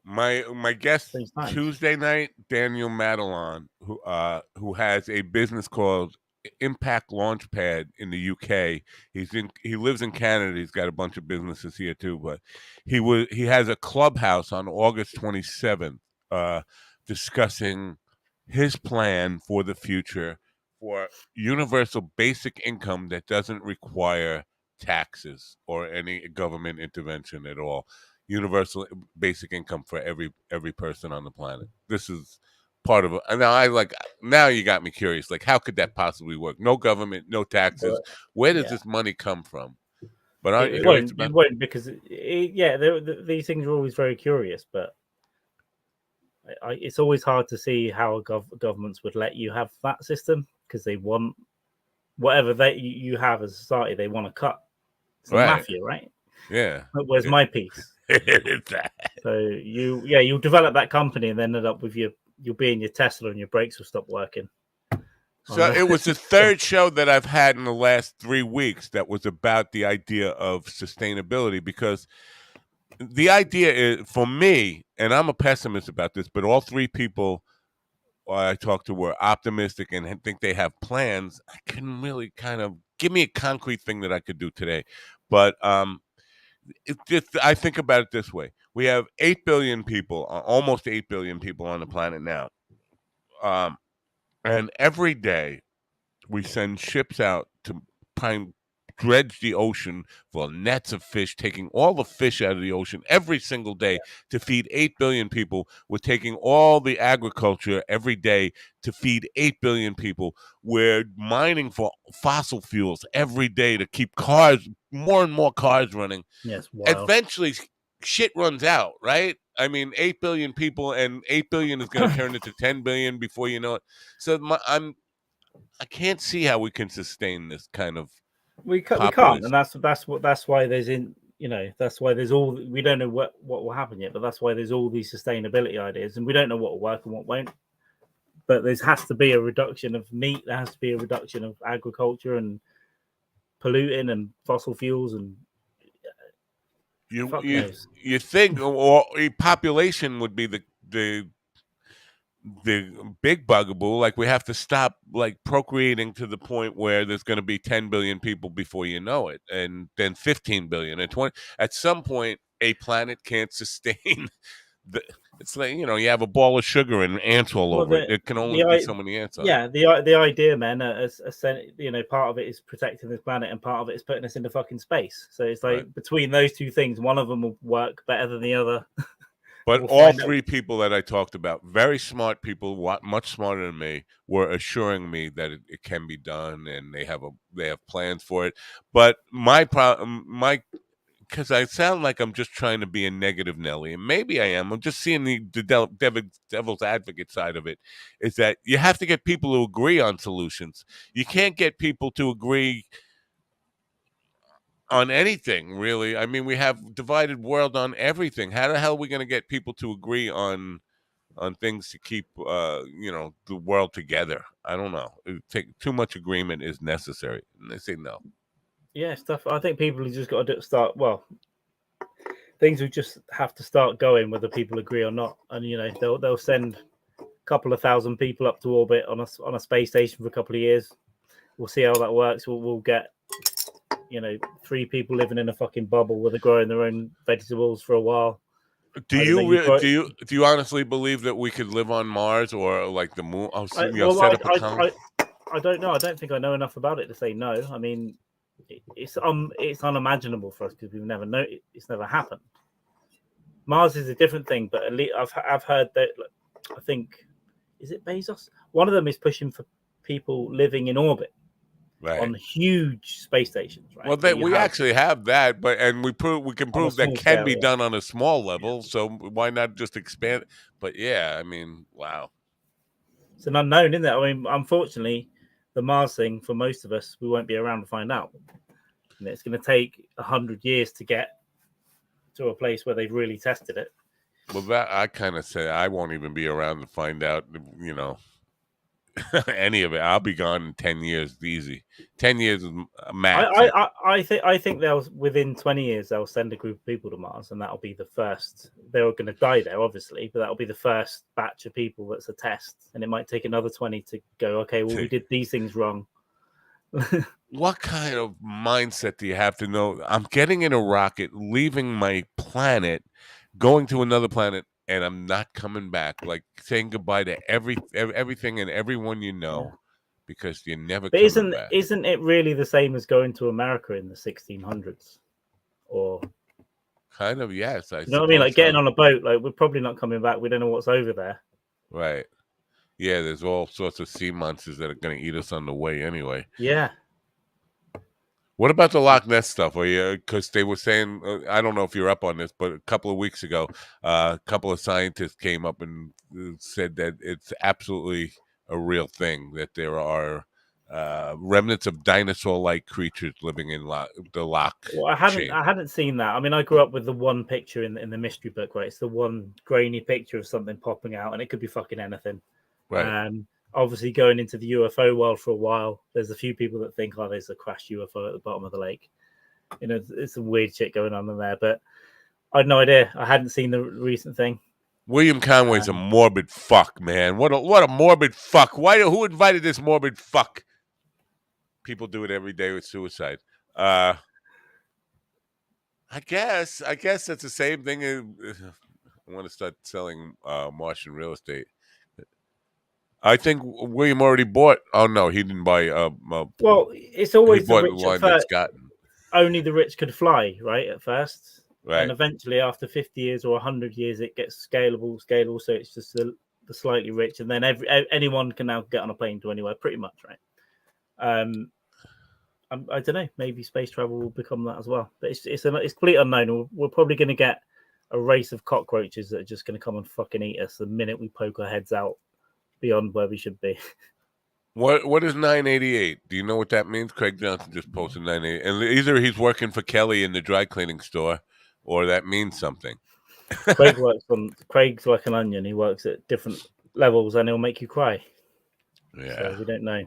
my guest times. Tuesday night, Daniel Madelon, who has a business called Impact Launchpad in the UK. He lives in Canada. He's got a bunch of businesses here too, but he has a clubhouse on August 27th, discussing his plan for the future for universal basic income that doesn't require taxes or any government intervention at all. Universal basic income for every person on the planet. This is part of it. And now you got me curious. Like, how could that possibly work? No government, no taxes. But Where does yeah, this money come from? But aren't you it curious won't. It about? won't because these things are always very curious, but it's always hard to see how governments would let you have that system because they want whatever you have as a society. They want to cut. It's a Right. mafia, right? Yeah. Where's my piece? So you'll develop that company and then end up with you'll be in your Tesla and your brakes will stop working. So it was the third show that I've had in the last 3 weeks that was about the idea of sustainability, because the idea is, for me, and I'm a pessimist about this, but all three people I talked to were optimistic and think they have plans. I couldn't really kind of give me a concrete thing that I could do today. But I think about it this way. We have 8 billion people, almost 8 billion people on the planet now. And every day we send ships out to dredge the ocean for nets of fish, taking all the fish out of the ocean every single day to feed 8 billion people. We're taking all the agriculture every day to feed 8 billion people. We're mining for fossil fuels every day to keep more and more cars running. Yes, wild. Eventually, shit runs out, right? I mean, 8 billion people, and 8 billion is going to turn into 10 billion before you know it. So I can't see how we can sustain this kind of We can't, and population. that's why that's why there's all we don't know what will happen yet, but that's why there's all these sustainability ideas, and we don't know what will work and what won't. But there has to be a reduction of meat. There has to be a reduction of agriculture and polluting and fossil fuels and You fuck you knows. you think, or a population would be the big bugaboo. Like, we have to stop like procreating to the point where there's going to be 10 billion people before you know it, and then 15 billion and 20. At some point, a planet can't sustain the. It's like, you have a ball of sugar and ants all Well, over it. There can only be so many ants on it. the idea, man, part of it is protecting this planet, and part of it is putting us into fucking space. So it's Right. like between those two things, one of them will work better than the other. But We'll all find out. three people that I talked about, very smart people, much smarter than me, were assuring me that it can be done, and they have plans for it. But my problem, because I sound like I'm just trying to be a negative Nelly, and maybe I am. I'm just seeing the devil's advocate side of it. Is that you have to get people to agree on solutions. You can't get people to agree on anything, really. I mean, we have divided world on everything. How the hell are we going to get people to agree on things to keep the world together? I don't know. Too much agreement is necessary, and they say no. Yeah, stuff. I think people have just got to start. Well, things will just have to start going whether people agree or not. And they'll send a couple of thousand people up to orbit on a space station for a couple of years. We'll see how that works. We'll get 3 people living in a fucking bubble where they're growing their own vegetables for a while. Do I don't know. you do you honestly believe that we could live on Mars or like the moon? Oh, set up a colony. I don't know. I don't think I know enough about it to say no. I mean, it's unimaginable for us because we've never known it's never happened. Mars is a different thing, but at least I've heard that. I think, is it Bezos? One of them is pushing for people living in orbit Right. on huge space stations. Right. Well, we actually have that, and we can on a prove that small can scale. be Yeah. done on a small level. So why not just expand? But yeah, I mean, wow. It's an unknown, isn't it? I mean, unfortunately, the Mars thing, for most of us, we won't be around to find out. And it's going to take 100 years to get to a place where they've really tested it. Well, that I kind of say I won't even be around to find out, any of it. I'll be gone in 10 years, easy. 10 years max. I think they'll within 20 years they'll send a group of people to Mars, and that'll be the first. They're going to die there, obviously, but that'll be the first batch of people that's a test, and it might take another 20 to go. Okay, well, we did these things wrong. What kind of mindset do you have to know? I'm getting in a rocket, leaving my planet, going to another planet, and I'm not coming back. Like saying goodbye to everything and everyone you know, because you're never But coming back. Isn't it really the same as going to America in the 1600s? Or kind of, yes. You know what I mean? Like getting on a boat, like we're probably not coming back. We don't know what's over there. Right. Yeah, there's all sorts of sea monsters that are going to eat us on the way anyway. Yeah. What about the Loch Ness stuff? Because they were saying, I don't know if you're up on this, but a couple of weeks ago, a couple of scientists came up and said that it's absolutely a real thing, that there are remnants of dinosaur-like creatures living in the Loch. Well, I hadn't seen that. I mean, I grew up with the one picture in the mystery book, right? It's the one grainy picture of something popping out, and it could be fucking anything. Right. Obviously, going into the UFO world for a while, there's a few people that think, oh, there's a crashed UFO at the bottom of the lake. You know, it's some weird shit going on in there, but I had no idea. I hadn't seen the recent thing. William Conway's a morbid fuck, man. What a morbid fuck. Who invited this morbid fuck? People do it every day with suicide. I guess that's the same thing. I want to start selling Martian real estate. I think William already bought. Oh no, he didn't buy. Well, it's always the rich at first. Only the rich could fly, right? At first, right, and eventually, after 50 years or 100 years, it gets scalable. So it's just the slightly rich, and then anyone can now get on a plane to anywhere, pretty much, right? I don't know. Maybe space travel will become that as well, but it's complete unknown. We're probably going to get a race of cockroaches that are just going to come and fucking eat us the minute we poke our heads out beyond where we should be. What is 988? Do you know what that means? Craig Johnson just posted 988, and either he's working for Kelly in the dry cleaning store, or that means something. Craig's like an onion. He works at different levels, and he'll make you cry. Yeah, so we don't know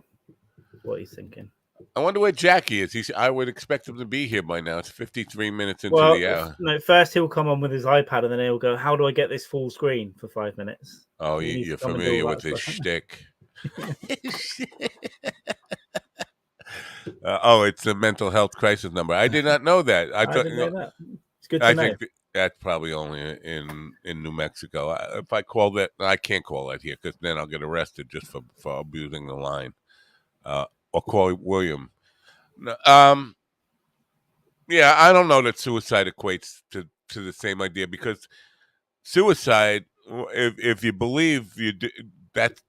what he's thinking. I wonder where Jackie is. I would expect him to be here by now. It's 53 minutes into the hour. No, first he'll come on with his iPad, and then he'll go, "How do I get this full screen for 5 minutes?" Oh, you're familiar with his shtick. It's the mental health crisis number. I did not know that. I didn't know that. It's good to know. Think that's probably only in New Mexico. If I call that, I can't call that here because then I'll get arrested just for abusing the line. Or call William. Yeah, I don't know that suicide equates to the same idea, because suicide, if you believe that's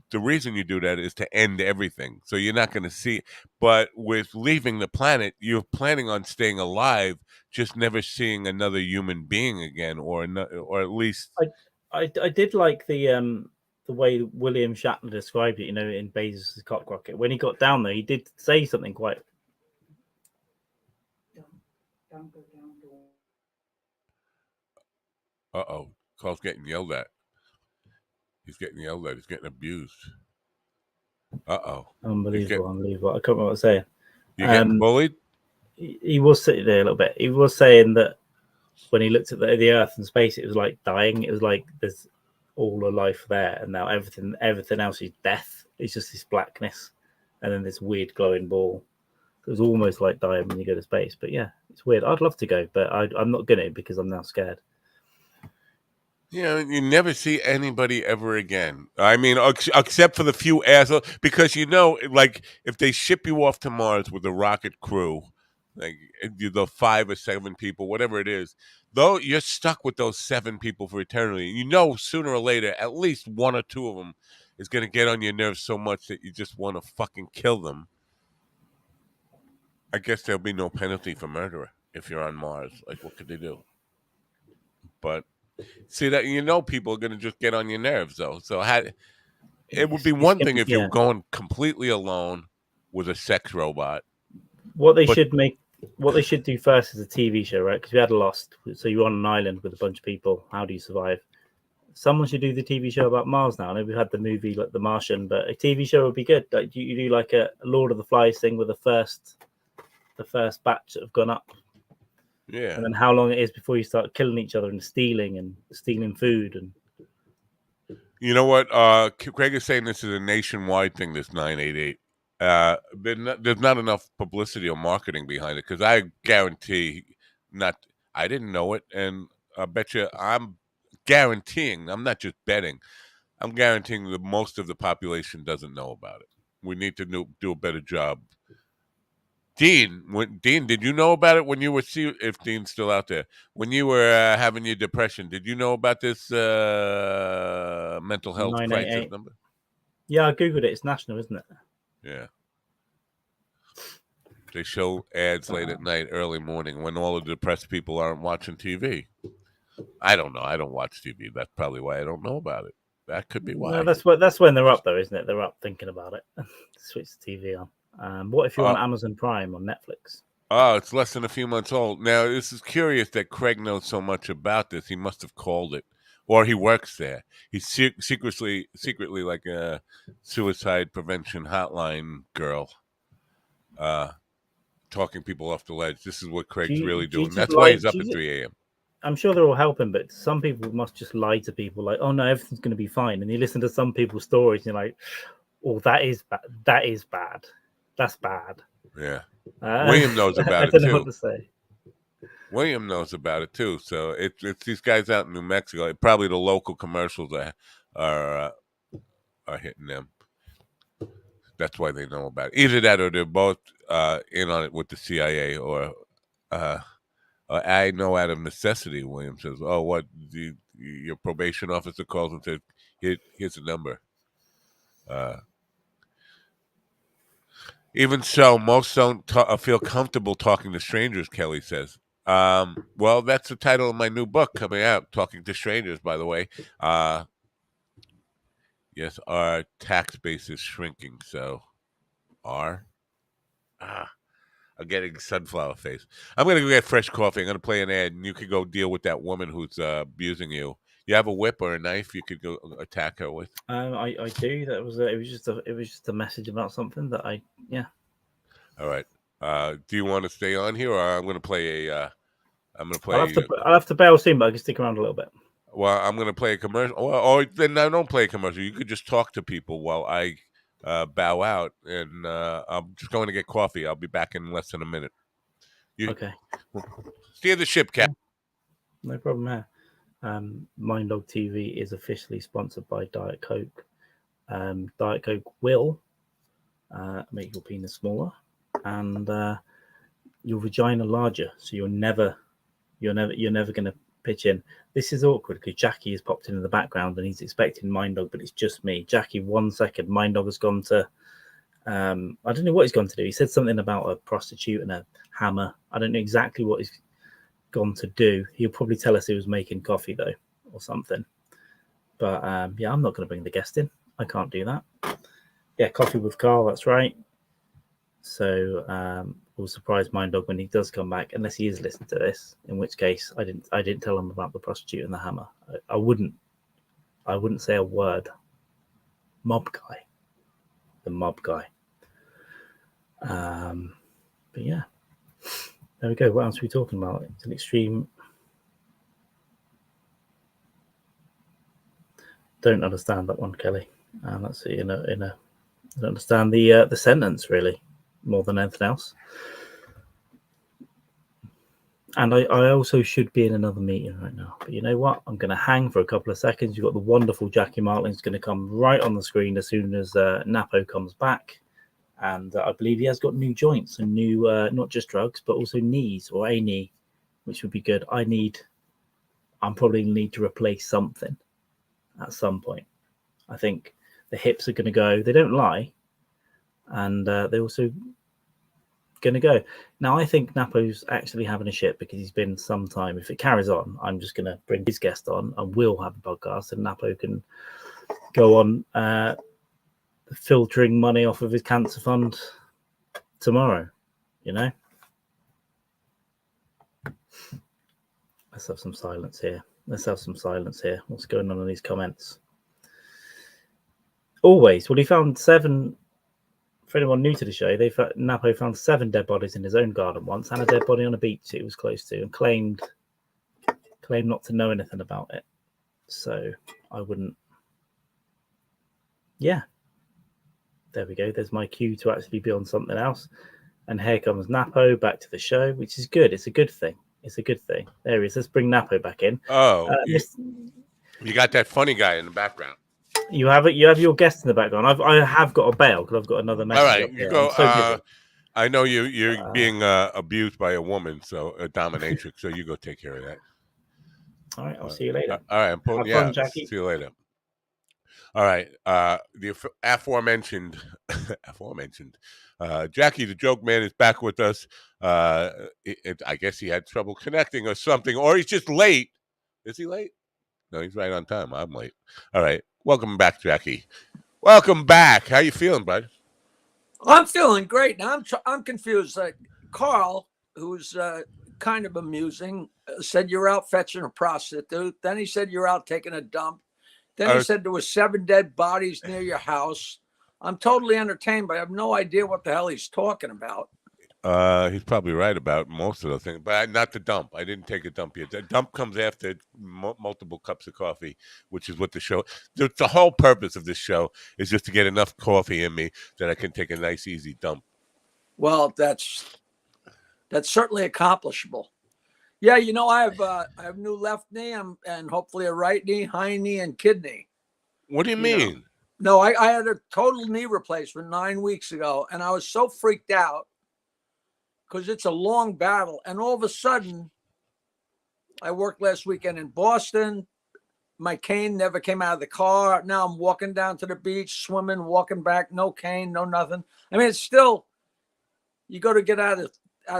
the reason you do that, is to end everything. So you're not going to see. But with leaving the planet, you're planning on staying alive, just never seeing another human being again, or at least. I did like the way William Shatner described it, in Bezos' cock rocket. When he got down there, he did say something quite. Don't go down. Carl's getting yelled at. He's getting yelled at. He's getting abused. Unbelievable. I can't remember what I was saying. You're getting bullied? He was sitting there a little bit. He was saying that when he looked at the Earth and space, it was like dying. It was like there's all the life there, and now everything else is death. It's just this blackness, and then this weird glowing ball. It was almost like dying when you go to space. But yeah, it's weird. I'd love to go, but I'm not gonna, because I'm now scared. Yeah, you never see anybody ever again. I mean, except for the few assholes, because like if they ship you off to Mars with a rocket crew, like the 5 or 7 people, whatever it is, though, you're stuck with those 7 people for eternity. Sooner or later, at least 1 or 2 of them is going to get on your nerves so much that you just want to fucking kill them. I guess there'll be no penalty for murder if you're on Mars. Like, what could they do? But see that people are going to just get on your nerves, though. So it would be one thing if you were going completely alone was a sex robot. What they But- should do first is a TV show, right? Because we had Lost, so you're on an island with a bunch of people. How do you survive? Someone should do the TV show about Mars now. I know we've had the movie like The Martian, but a TV show would be good. Like you do like a Lord of the Flies thing with the first batch that have gone up. Yeah. And then how long it is before you start killing each other and stealing food and You know what? Craig is saying this is a nationwide thing, this 988. There's not enough publicity or marketing behind it, because I guarantee I didn't know it, and I bet you I'm guaranteeing, I'm not just betting, I'm guaranteeing that most of the population doesn't know about it. We need to do a better job. Dean, did you know about it when you were, if Dean's still out there, when you were having your depression? Did you know about this mental health crisis 988. number? Yeah, I googled it. It's national, isn't it? Yeah. They show ads late at night, early morning, when all the depressed people aren't watching TV. I don't know. I don't watch TV. That's probably why I don't know about it. That could be why. No, that's when they're up, though, isn't it? They're up thinking about it. Switch the TV on. What if you're on Amazon Prime on Netflix? Oh, it's less than a few months old. Now, this is curious that Craig knows so much about this. He must have called it, or he works there. He's secretly like a suicide prevention hotline girl, talking people off the ledge. This is what Craig's really doing. That's why he's up at 3 a.m. I'm sure they're all helping, but some people must just lie to people like, oh, no, everything's going to be fine. And you listen to some people's stories and you're like, oh, that is bad. That is bad. That's bad. Yeah. William knows about it, too. I don't know what to say. William knows about it, too. So it's these guys out in New Mexico. Probably the local commercials are hitting them. That's why they know about it. Either that or they're both in on it with the CIA, or I know out of necessity. William says, oh, what? Your probation officer calls and says, here's a number. Even so, most don't feel comfortable talking to strangers, Kelly says. Well, that's the title of my new book coming out, Talking to Strangers, by the way. Yes, our tax base is shrinking, so I'm getting sunflower face. I'm going to go get fresh coffee. I'm going to play an ad, and you can go deal with that woman who's abusing you. You have a whip or a knife you could go attack her with? I do. That was it was just a message about something that All right. Do you want to stay on here, or I'm going to play a? I'm going to play. I'll have to bail soon, but I can stick around a little bit. Well, I'm going to play a commercial. Or then I don't play a commercial. You could just talk to people while I bow out, and I'm just going to get coffee. I'll be back in less than a minute. Okay. Steer the ship, Cap. No problem there. Mind Dog TV is officially sponsored by Diet Coke. Diet Coke will make your penis smaller and your vagina larger, so you're never going to pitch in. This is awkward because Jackie has popped in the background and he's expecting Mind Dog, but it's just me. Jackie, 1 second. Mind Dog has gone to I don't know what he's gone to do. He said something about a prostitute and a hammer. I don't know exactly what he's gone to do. He'll probably tell us he was making coffee though, or something. But yeah, I'm not going to bring the guest in. I can't do that. Yeah, coffee with Carl. That's right. So we'll surprise Mind Dog when he does come back, unless he is listening to this. In which case, I didn't tell him about the prostitute and the hammer. I wouldn't say a word. Mob guy, the mob guy. But yeah, there we go. What else are we talking about? It's an extreme. Don't understand that one, Kelly. Let's see. I don't understand the sentence really more than anything else. And I also should be in another meeting right now. But you know what? I'm going to hang for a couple of seconds. You've got the wonderful Jackie Martlin's going to come right on the screen as soon as Napo comes back. And I believe he has got new joints and new, not just drugs, but also knees or a knee, which would be good. I'm probably going to need to replace something at some point. I think the hips are going to go. They don't lie. And they're also going to go. Now, I think Napo's actually having a shit because he's been some time. If it carries on, I'm just going to bring his guest on and we'll have a podcast and Napo can go on filtering money off of his cancer fund tomorrow, you know. Let's have some silence here. What's going on in these comments? Always. Well, he found 7. For anyone new to the show, Napo found 7 dead bodies in his own garden once, and a dead body on a beach he was close to, and claimed not to know anything about it. So I wouldn't. Yeah. There we go. There's my cue to actually be on something else. And here comes Napo back to the show, which is good. It's a good thing. There he is. Let's bring Napo back in. Oh, you got that funny guy in the background. You have your guest in the background. I have got a bail because I've got another message. All right, up you here. go. So I know you're being abused by a woman, so a dominatrix. So you go take care of that. All right, I'll see you later. All right, I'm pulling. Have fun, Jackie. See you later. All right, the aforementioned, Jackie the Joke Man is back with us. I guess he had trouble connecting or something, or he's just late. Is he late? No, he's right on time. I'm late. All right, welcome back, Jackie. Welcome back. How you feeling, bud? I'm feeling great. Now I'm confused. Carl, who's kind of amusing, said you're out fetching a prostitute. Then he said you're out taking a dump. Then he said there were 7 dead bodies near your house. I'm totally entertained, but I have no idea what the hell he's talking about. He's probably right about most of the things, but not the dump. I didn't take a dump yet. The dump comes after multiple cups of coffee, which is what the show. The whole purpose of this show is just to get enough coffee in me that I can take a nice, easy dump. Well, that's certainly accomplishable. Yeah, you know, I have new left knee and hopefully a right knee, hind knee, and kidney. What do you mean? No, I had a total knee replacement 9 weeks ago, and I was so freaked out because it's a long battle. And all of a sudden, I worked last weekend in Boston. My cane never came out of the car. Now I'm walking down to the beach, swimming, walking back, no cane, no nothing. I mean, it's still, you go to get out of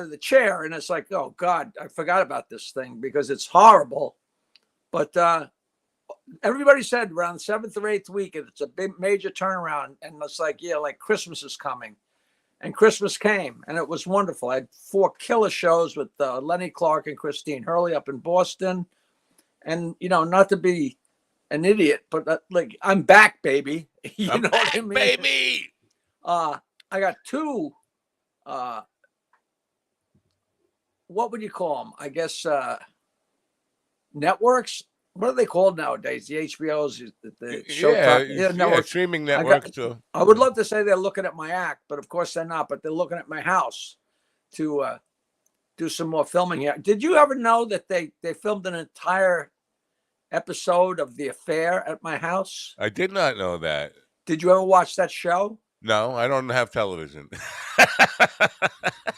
the chair, and it's like, oh God, I forgot about this thing because it's horrible. But everybody said around the 7th or 8th week, it's a big major turnaround. And it's like, yeah, like Christmas is coming. And Christmas came, and it was wonderful. I had 4 killer shows with Lenny Clark and Christine Hurley up in Boston. And, you know, not to be an idiot, but like, I'm back, baby. You know what I mean? Baby! I got 2, what would you call them? I guess networks. What are they called nowadays? The HBOs, the Showtime, networks. Streaming networks. I would love to say they're looking at my act, but of course they're not. But they're looking at my house to do some more filming here. Did you ever know that they filmed an entire episode of The Affair at my house? I did not know that. Did you ever watch that show? No, I don't have television.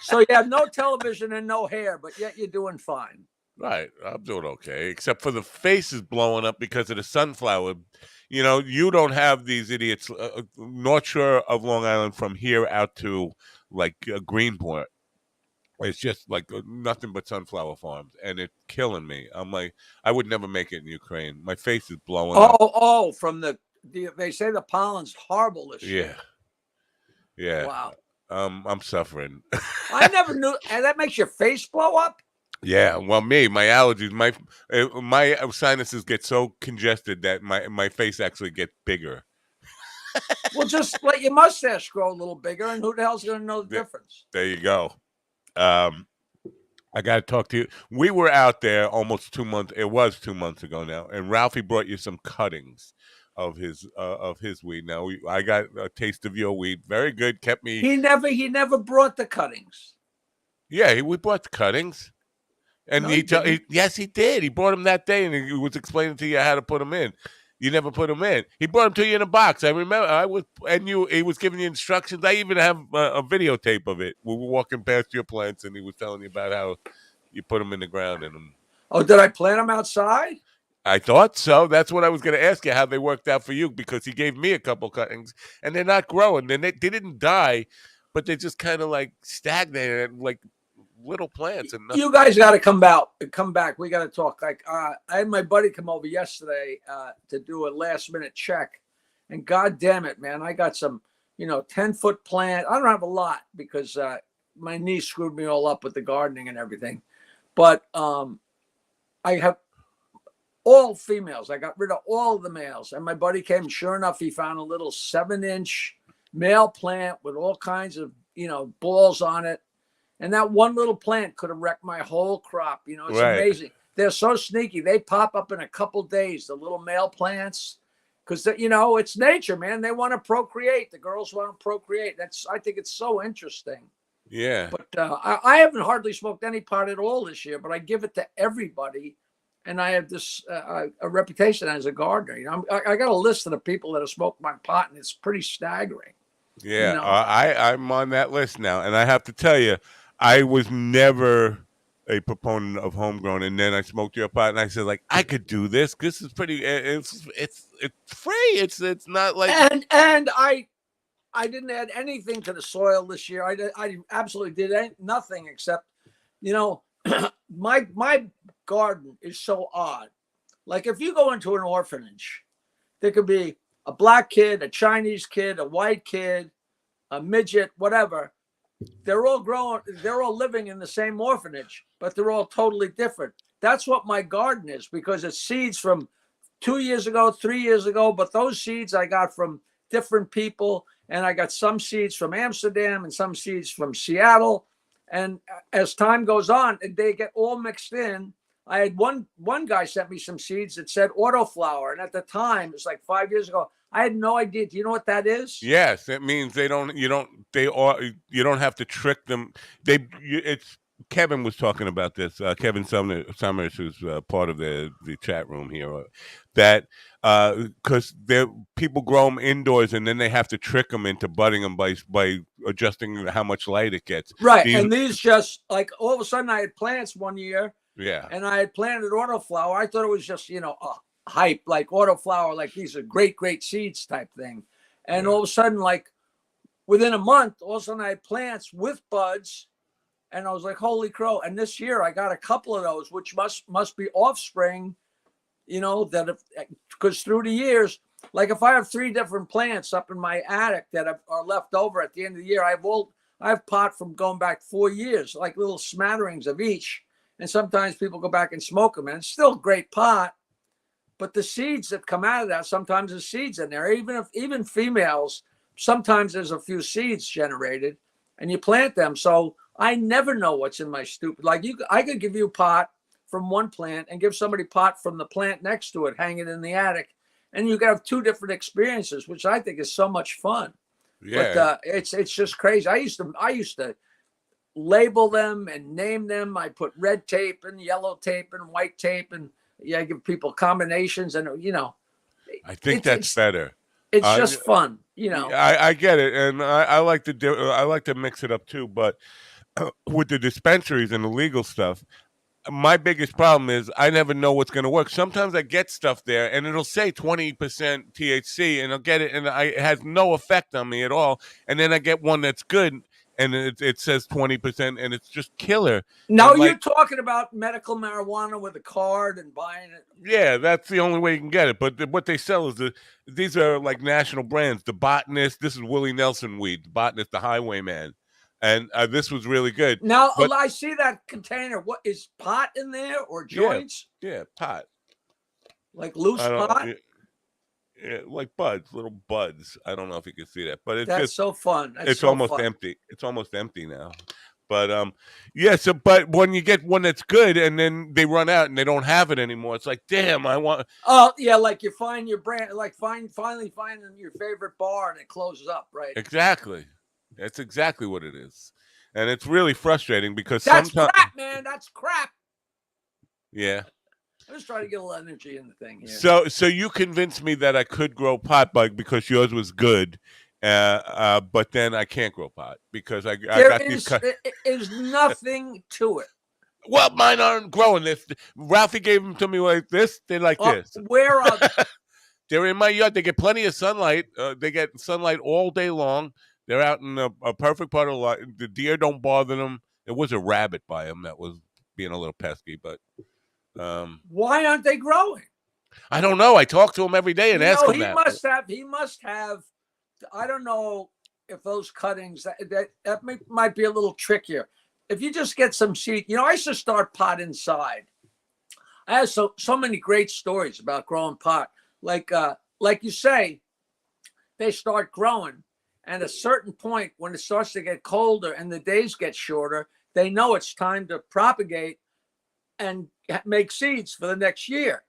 So you have no television and no hair, but yet you're doing fine. Right, I'm doing okay, except for the face is blowing up because of the sunflower. You know, you don't have these idiots. North Shore of Long Island from here out to like Greenport. It's just like nothing but sunflower farms, and it's killing me. I'm like, I would never make it in Ukraine. My face is blowing up. Oh, from they say the pollen's horrible this year. Yeah. Wow. I'm suffering. I never knew. And that makes your face blow up? Yeah, well, my allergies, my sinuses get so congested that my face actually gets bigger. Well, just let your mustache grow a little bigger, and who the hell's going to know the difference? There you go. I got to talk to you. We were out there almost 2 months. It was 2 months ago now, and Ralphie brought you some cuttings of his weed. Now I got a taste of your weed. Very good. Kept me. He never brought the cuttings. Yeah, we brought the cuttings. And no, yes, he did. He brought them that day, and he was explaining to you how to put them in. You never put them in. He brought them to you in a box. I remember. He was giving you instructions. I even have a videotape of it. We were walking past your plants, and he was telling you about how you put them in the ground. Oh, did I plant them outside? I thought so. That's what I was going to ask you, how they worked out for you, because he gave me a couple cuttings, and they're not growing. They didn't die, but they just kind of like stagnated, like little plants. And you guys got to come back. We got to talk. Like I had my buddy come over yesterday to do a last minute check, and God damn it, man, I got some 10-foot plant. I don't have a lot because my niece screwed me all up with the gardening and everything. But I have all females. I got rid of all of the males. And my buddy came. Sure enough, he found a little 7-inch male plant with all kinds of, balls on it. And that one little plant could have wrecked my whole crop. It's amazing. They're so sneaky. They pop up in a couple days, the little male plants. Because, it's nature, man. They want to procreate. The girls want to procreate. I think it's so interesting. Yeah. But I haven't hardly smoked any pot at all this year, but I give it to everybody. And I have this a reputation as a gardener. I got a list of the people that have smoked my pot, and it's pretty staggering. Yeah, I'm on that list now. And I have to tell you, I was never a proponent of homegrown, and then I smoked your pot, and I said, like, I could do this. This is pretty. It's free. It's not like. And I didn't add anything to the soil this year. I absolutely did nothing except, my garden is so odd. Like if you go into an orphanage, there could be a black kid, a Chinese kid, a white kid, a midget, whatever. They're all living in the same orphanage, but they're all totally different. That's what my garden is, because it's seeds from 2 years ago, 3 years ago, but those seeds I got from different people, and I got some seeds from Amsterdam and some seeds from Seattle. And as time goes on, they get all mixed in. I had one guy sent me some seeds that said autoflower, and at the time, it's like 5 years ago, I had no idea. Do you know what that is? Yes, it means you don't have to trick them. It's Kevin was talking about this. Kevin Summers, who's part of the chat room here, that because people grow them indoors, and then they have to trick them into budding them by adjusting how much light it gets. Right, and these just like all of a sudden I had plants one year. Yeah, and I had planted autoflower. I thought it was just a hype, like autoflower, like these are great seeds type thing. And all of a sudden, like within a month, all of a sudden I had plants with buds, and I was like, holy crow. And this year I got a couple of those, which must be offspring, because through the years, like if I have 3 different plants up in my attic that are left over at the end of the year, I have pot from going back 4 years, like little smatterings of each. And sometimes people go back and smoke them, and it's still great pot. But the seeds that come out of that, sometimes there's seeds in there. Even females, sometimes there's a few seeds generated, and you plant them. So I never know what's in my stupid. Like I could give you pot from one plant and give somebody pot from the plant next to it, hang it in the attic, and you can have 2 different experiences, which I think is so much fun. Yeah, but it's just crazy. I used to label them and name them. I put red tape and yellow tape and white tape, and I give people combinations, and I think that's better. It's just fun, I get it, and I like to mix it up too. But with the dispensaries and the legal stuff, my biggest problem is I never know what's going to work. Sometimes I get stuff there, and it'll say 20% THC, and I'll get it, and it has no effect on me at all. And then I get one that's good, and it says 20%, and it's just killer. Now you're talking about medical marijuana with a card and buying it. Yeah, that's the only way you can get it. But what they sell is these are like national brands. The Botanist, this is Willie Nelson weed. The Botanist, the Highwayman, and this was really good. Now I see that container. What is pot in there or joints? Yeah, pot. Like loose pot. Yeah, like buds, little buds. I don't know if you can see that, but that's so fun. It's almost empty. It's almost empty now. But but when you get one that's good and then they run out and they don't have it anymore, it's like, damn, I want. Oh yeah, like you find your brand, like finally finding your favorite bar and it closes up, right? Exactly. That's exactly what it is, and it's really frustrating because that's crap, man. That's crap. Yeah. I'm just trying to get a little energy in the thing here. So you convinced me that I could grow pot because yours was good, but then I can't grow pot because I got these. There's nothing to it. Well, mine aren't growing. Ralphie gave them to me like this. They're like this. Where are they? They're in my yard. They get plenty of sunlight. They get sunlight all day long. They're out in a perfect part of the lot. The deer don't bother them. There was a rabbit by them that was being a little pesky, but. Why aren't they growing? I don't know. I talk to him every day and ask him that. He must have. I don't know if those cuttings might be a little trickier. If you just get some seed, I used to start pot inside. I have so many great stories about growing pot. Like you say, they start growing, and at a certain point, when it starts to get colder and the days get shorter, they know it's time to propagate and make seeds for the next year.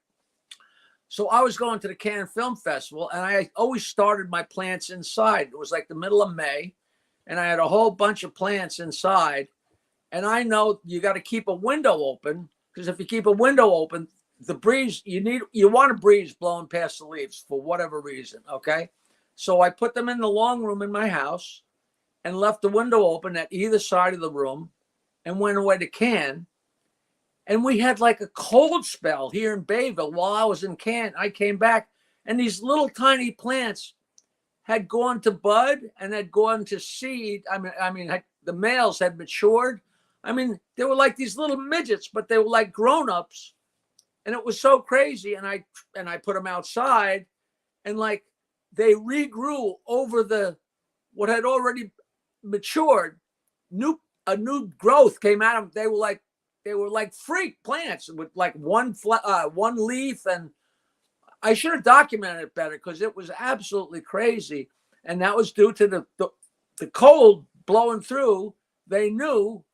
So I was going to the Cannes Film Festival, and I always started my plants inside. It was like the middle of May, and I had a whole bunch of plants inside. And I know you got to keep a window open, because if you keep a window open, the breeze, you want a breeze blowing past the leaves for whatever reason, okay? So I put them in the long room in my house and left the window open at either side of the room and went away to Cannes. And we had like a cold spell here in Bayville while I was in Cannes. I came back, and these little tiny plants had gone to bud and had gone to seed. I mean, the males had matured. I mean, they were like these little midgets, but they were like grown-ups. And it was so crazy. And I put them outside, and like they regrew over what had already matured. A new growth came out of them. They were like freak plants with like one leaf. And I should have documented it better, because it was absolutely crazy. And that was due to the cold blowing through. They knew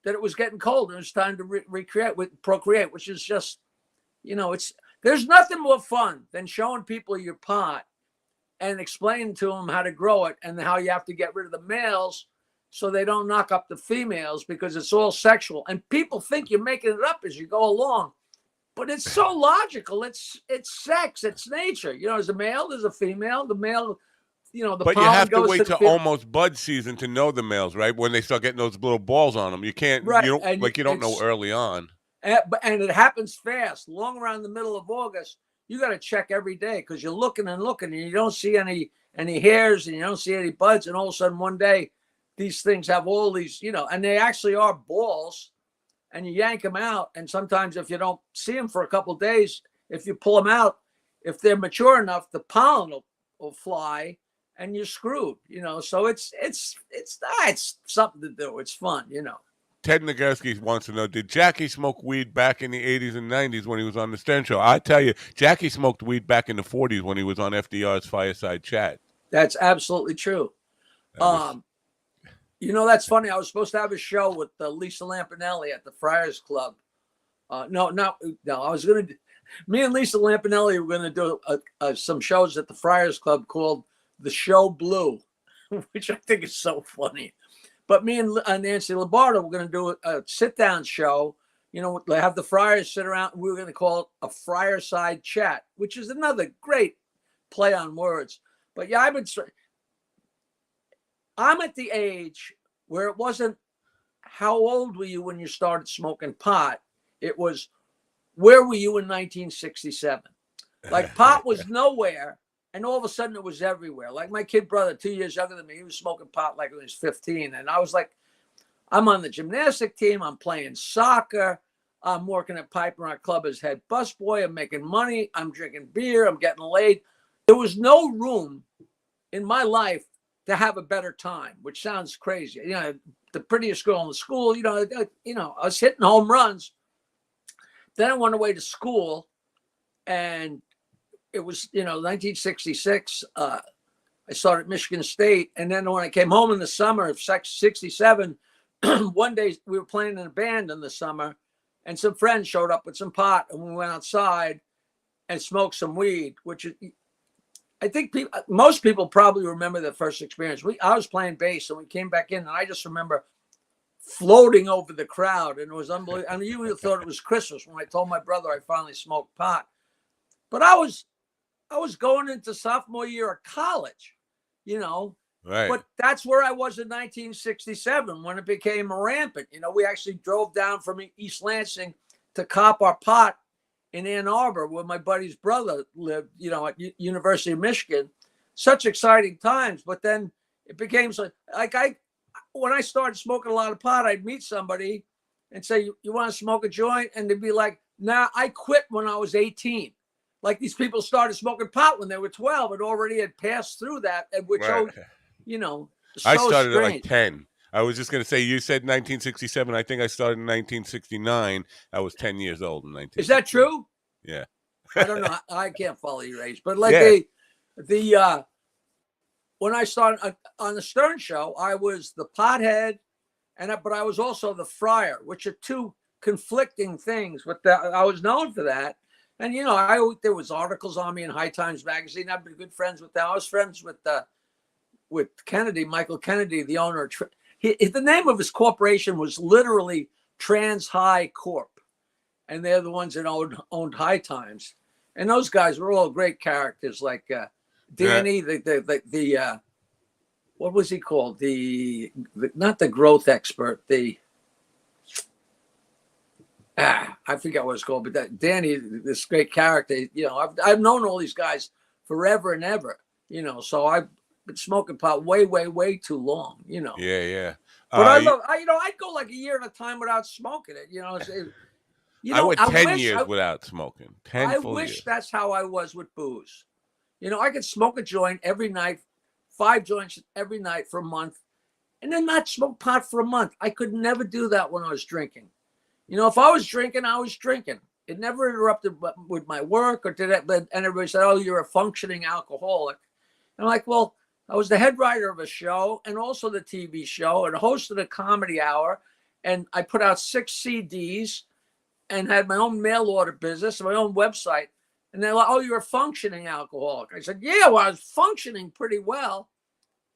that it was getting cold and it was time to procreate, which is just, there's nothing more fun than showing people your pot and explaining to them how to grow it and how you have to get rid of the males so they don't knock up the females, because it's all sexual. And people think you're making it up as you go along, but it's so logical. It's sex. It's nature. There's a male, there's a female. The male, the But you pollen have to goes wait to till almost bud season to know the males, right? When they start getting those little balls on them. You can't, Right. you don't know early on. And it happens fast. Long around the middle of August, you got to check every day, because you're looking and looking, and you don't see any hairs, and you don't see any buds. And all of a sudden one day, these things have all these, and they actually are balls, and you yank them out. And sometimes if you don't see them for a couple of days, if you pull them out, if they're mature enough, the pollen will fly, and you're screwed, So it's something to do. It's fun, Ted Nagurski wants to know, did Jackie smoke weed back in the 80s and 90s when he was on the Stern Show? I tell you, Jackie smoked weed back in the 40s when he was on FDR's Fireside Chat. That's absolutely true. That's funny. I was supposed to have a show with Lisa Lampanelli at the Friars Club. No. I was going to, me and Lisa Lampanelli were going to do some shows at the Friars Club called The Show Blue, which I think is so funny. But me and Nancy Labardo were going to do a sit-down show. Have the Friars sit around, and we were going to call it a Fireside Chat, which is another great play on words. But yeah, I'm at the age where it wasn't how old were you when you started smoking pot. It was, where were you in 1967? Like, pot was nowhere, and all of a sudden it was everywhere. Like my kid brother, 2 years younger than me, he was smoking pot like when he was 15. And I was like, I'm on the gymnastic team. I'm playing soccer. I'm working at Piper Rock Club as head busboy. I'm making money. I'm drinking beer. I'm getting laid. There was no room in my life to have a better time, which sounds crazy. The prettiest girl in the school, I was hitting home runs. Then I went away to school, and it was, 1966. I started at Michigan State. And then when I came home in the summer of 67, one day we were playing in a band in the summer, and some friends showed up with some pot, and we went outside and smoked some weed, which I think most people probably remember the first experience. I was playing bass, and we came back in, and I just remember floating over the crowd, and it was unbelievable. I mean, you thought it was Christmas when I told my brother I finally smoked pot. But I was going into sophomore year of college, Right. But that's where I was in 1967 when it became rampant. We actually drove down from East Lansing to cop our pot in Ann Arbor, where my buddy's brother lived, at University of Michigan. Such exciting times. But then it became when I started smoking a lot of pot, I'd meet somebody and say, you want to smoke a joint? And they'd be like, nah, I quit when I was 18. Like, these people started smoking pot when they were 12. It already had passed through that, which right. You know, I so started at like strange. 10. I was just going to say, you said 1967. I think I started in 1969. I was 10 years old in Is that 1969. true? Yeah. I don't know. I can't follow your age, but like Yeah. the when I started on the Stern Show, I was the pothead, but I was also the friar, which are two conflicting things. But I was known for that, and you know, there was articles on me in High Times magazine. I've been good friends with them. I was friends with Kennedy, Michael Kennedy, the owner. The name of his corporation was literally Trans High Corp, and they're the ones that owned High Times. And those guys were all great characters, like Danny, the what was he called? The not the growth expert, I forget what it's called, but that Danny, this great character. You know, I've known all these guys forever and ever. You know, so I've been smoking pot way too long. You know. Yeah, yeah. But I love, you know, I'd go like a year at a time without smoking it. You know, you I know, went 10 years without smoking. 10 I full wish years. that's how I was with booze. You know, I could smoke a joint every night, 5 joints every night for a month, and then not smoke pot for a month. I could never do that when I was drinking. You know, if I was drinking, I was drinking. It never interrupted with my work or did it. And everybody said, "Oh, you're a functioning alcoholic." And I'm like, well, I was the head writer of a show and also the TV show and hosted a comedy hour. And I put out 6 CDs and had my own mail order business and my own website. And they're like, "Oh, you're a functioning alcoholic." I said, "Yeah, well, I was functioning pretty well,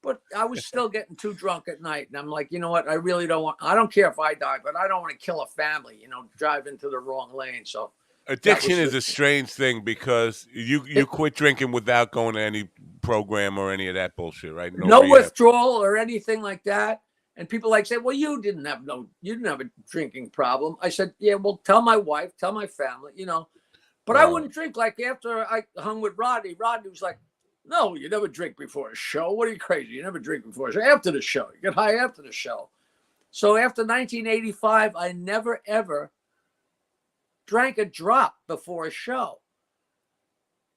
but I was still getting too drunk at night." And I'm like, you know what? I really I don't care if I die, but I don't want to kill a family, you know, drive into the wrong lane. So Addiction is a strange thing because you quit drinking without going to any program or any of that bullshit, right? No rehab. withdrawal or anything like that. And people like say, "Well, you didn't have a drinking problem." I said, "Yeah, well, tell my wife, tell my family, you know." But I wouldn't drink. Like after I hung with Rodney was like, "No, you never drink before a show. What are you crazy? You never drink before a show. After the show, you get high after the show." So after 1985, I never ever drank a drop before a show.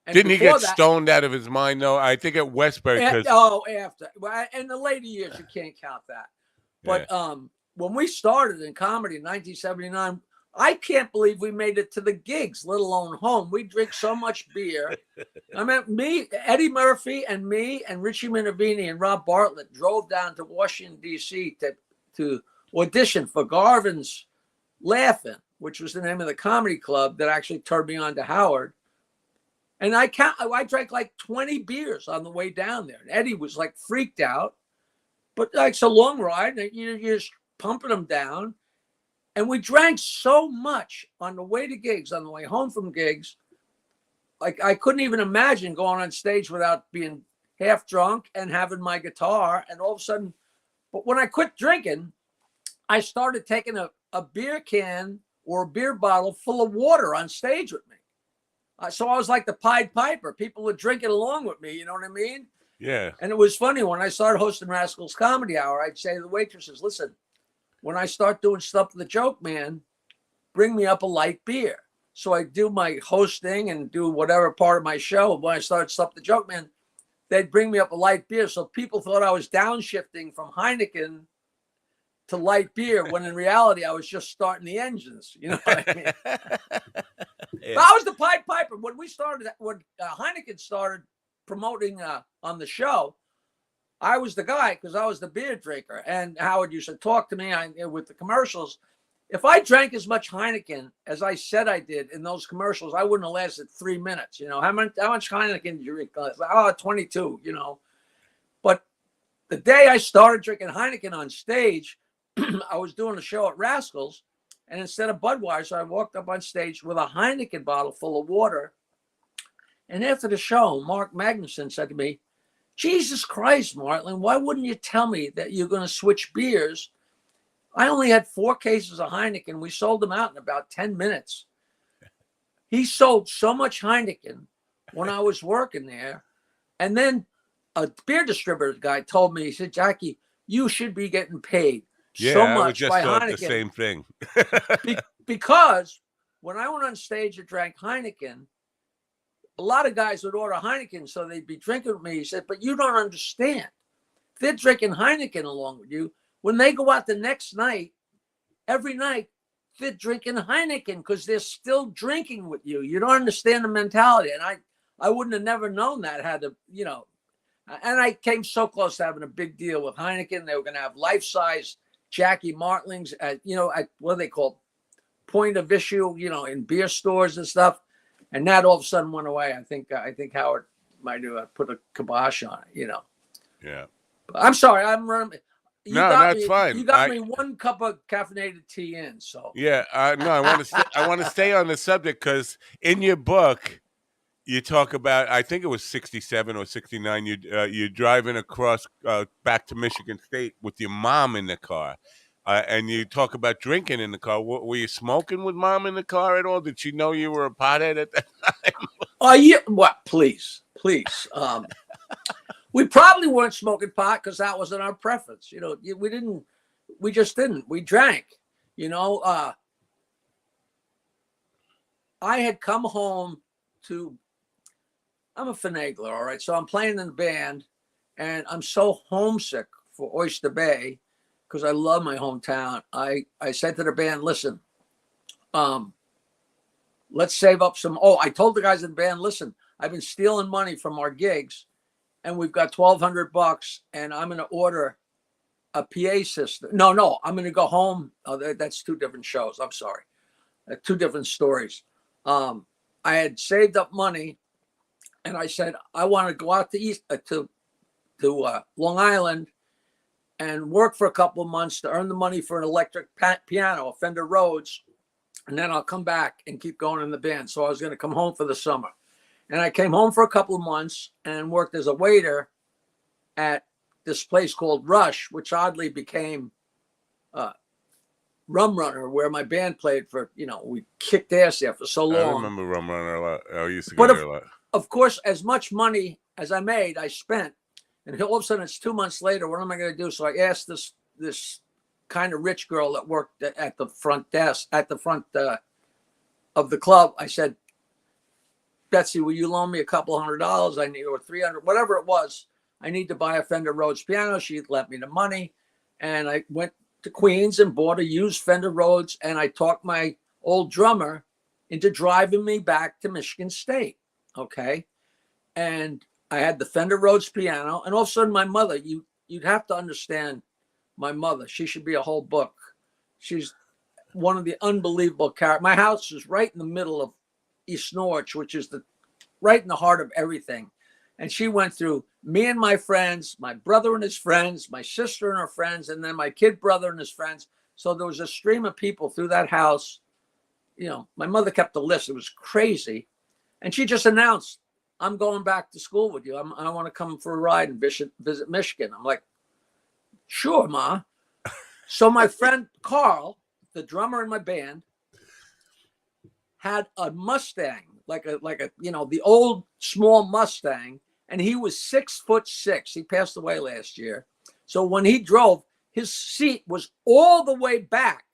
And didn't he get stoned out of his mind though? I think at Westbury. After. Well, in the later years, you can't count that. But when we started in comedy in 1979, I can't believe we made it to the gigs, let alone home. We drink so much beer. I mean, Eddie Murphy and me and Richie Minervini and Rob Bartlett drove down to Washington, D.C. to audition for Garvin's Laugh-In, which was the name of the comedy club that actually turned me on to Howard. And I drank like 20 beers on the way down there. And Eddie was like freaked out. But like it's a long ride, and you're just pumping them down. And we drank so much on the way to gigs, on the way home from gigs. Like I couldn't even imagine going on stage without being half drunk and having my guitar. And all of a sudden, but when I quit drinking, I started taking a beer can or a beer bottle full of water on stage with me. So I was like the Pied Piper. People would drink it along with me. You know what I mean? Yeah. And it was funny when I started hosting Rascals Comedy Hour. I'd say to the waitresses, "Listen, when I start doing Stuff the Joke Man, bring me up a light beer." So I do my hosting and do whatever part of my show. When I started Stuff the Joke Man, they'd bring me up a light beer. So people thought I was downshifting from Heineken to light beer, when in reality I was just starting the engines. You know what I mean? Yeah. But I was the Pied Piper when Heineken started promoting on the show. I was the guy because I was the beer drinker. And Howard used to talk to me with the commercials. If I drank as much Heineken as I said I did in those commercials, I wouldn't have lasted 3 minutes. You know, how much Heineken did you drink? 22, you know. But the day I started drinking Heineken on stage, I was doing a show at Rascals, and instead of Budweiser, I walked up on stage with a Heineken bottle full of water. And after the show, Mark Magnuson said to me, "Jesus Christ, Martling, why wouldn't you tell me that you're going to switch beers? I only had 4 cases of Heineken. We sold them out in about 10 minutes. He sold so much Heineken when I was working there. And then a beer distributor guy told me, he said, "Jackie, you should be getting paid so much by Heineken." The same thing. Because when I went on stage and drank Heineken, a lot of guys would order Heineken so they'd be drinking with me. He said, "But you don't understand. they're drinking Heineken along with you. When they go out the next night, every night, they're drinking Heineken because they're still drinking with you. You don't understand the mentality. And I wouldn't have never known that had to, you know, and I came so close to having a big deal with Heineken. They were going to have life-size Jackie Martlings at, you know, at what are they called? Point of issue, you know, in beer stores and stuff. And that all of a sudden went away. I think Howard might have put a kibosh on it, you know. Yeah. I'm sorry. I'm running. No, that's fine. You got me one cup of caffeinated tea in. So yeah, no, I want to I want to stay on the subject because in your book you talk about, I think it was 67 or 69. You're driving across back to Michigan State with your mom in the car, and you talk about drinking in the car. Were you smoking with mom in the car at all? Did she know you were a pothead at that time? oh yeah, what? Please. We probably weren't smoking pot because that wasn't our preference. You know, we just didn't. We drank. You know, I had come home I'm a finagler, all right. So I'm playing in the band, and I'm so homesick for Oyster Bay because I love my hometown. I said to the band, listen, let's save up some. Oh, I told the guys in the band, listen, I've been stealing money from our gigs, and we've got $1,200, and I'm going to order a PA system. No, I'm going to go home. Oh, that's two different shows. I'm sorry. Two different stories. I had saved up money, and I said, I want to go out to Long Island and work for a couple of months to earn the money for an electric piano, a Fender Rhodes, and then I'll come back and keep going in the band. So I was going to come home for the summer. And I came home for a couple of months and worked as a waiter at this place called Rush, which oddly became Rum Runner, where my band played for, you know, we kicked ass there for so long. I remember Rum Runner a lot. I used to go there a lot. Of course, as much money as I made, I spent. And all of a sudden, it's 2 months later. What am I going to do? So I asked this kind of rich girl that worked at the front desk, at the front of the club. I said, Betsy, will you loan me a couple $100? I need, or 300, whatever it was. I need to buy a Fender Rhodes piano. She lent me the money. And I went to Queens and bought a used Fender Rhodes. And I talked my old drummer into driving me back to Michigan State. Okay. And I had the Fender Rhodes piano. And all of a sudden, my mother, you'd have to understand my mother. She should be a whole book. She's one of the unbelievable characters. My house is right in the middle of East Norwich, which is right in the heart of everything. And she went through me and my friends, my brother and his friends, my sister and her friends, and then my kid brother and his friends. So there was a stream of people through that house. You know, my mother kept a list. It was crazy. And she just announced, I'm going back to school with you. I want to come for a ride and visit Michigan. I'm like, sure, Ma. So my friend Carl, the drummer in my band, had a Mustang, like a you know, the old small Mustang, and he was 6'6". He passed away last year. So when he drove, his seat was all the way back.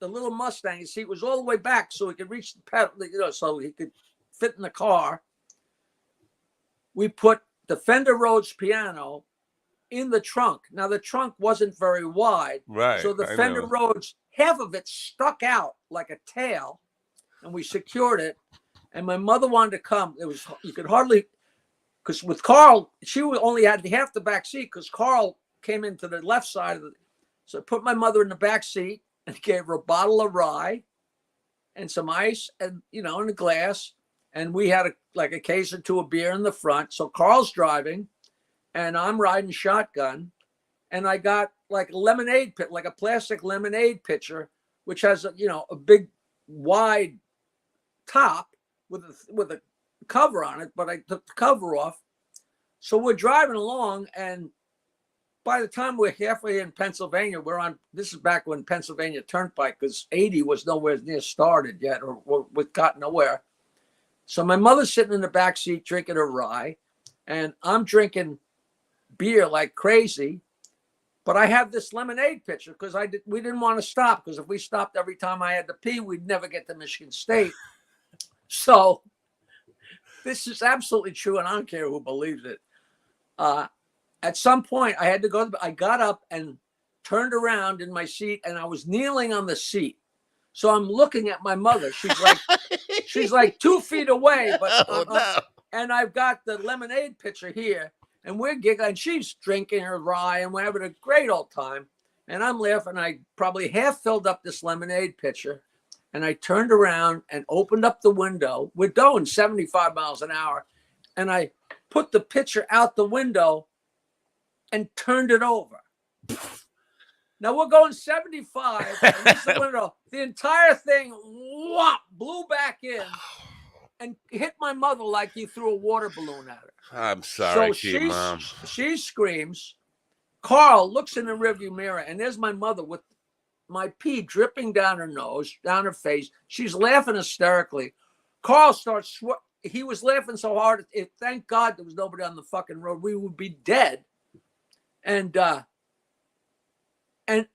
The little Mustang, his seat was all the way back so he could reach the pedal, you know, so he could fit in the car. We put the Fender Rhodes piano in the trunk. Now the trunk wasn't very wide, right? So the Fender Rhodes, half of it stuck out like a tail, and we secured it. And my mother wanted to come. It was, you could hardly, because with Carl, she only had half the back seat because Carl came into the left side of the. So I put my mother in the back seat and gave her a bottle of rye and some ice, and you know, in a glass. And we had a case or two of beer in the front. So Carl's driving, and I'm riding shotgun, and I got like a lemonade pit, like a plastic lemonade pitcher, which has a big wide top with a cover on it, but I took the cover off. So we're driving along, and by the time we're halfway in Pennsylvania, this is back when Pennsylvania Turnpike, because 80 was nowhere near started yet, or we got nowhere. So my mother's sitting in the back seat drinking her rye, and I'm drinking beer like crazy. But I have this lemonade pitcher because we didn't want to stop, because if we stopped every time I had to pee, we'd never get to Michigan State. So this is absolutely true, and I don't care who believes it. at some point I had to go. I got up and turned around in my seat, and I was kneeling on the seat. So I'm looking at my mother. She's like 2 feet away, but no. and I've got the lemonade pitcher here, and we're giggling. She's drinking her rye, and we're having a great old time. And I'm laughing. I probably half filled up this lemonade pitcher, and I turned around and opened up the window. We're going 75 miles an hour, and I put the pitcher out the window and turned it over. Now we're going 75, and this is the window. The entire thing whop, blew back in and hit my mother like you threw a water balloon at her. I'm sorry, so Mom. she screams. Carl looks in the rearview mirror, and there's my mother with my pee dripping down her nose, down her face. She's laughing hysterically. Carl starts, he was laughing so hard. Thank God there was nobody on the fucking road. We would be dead. And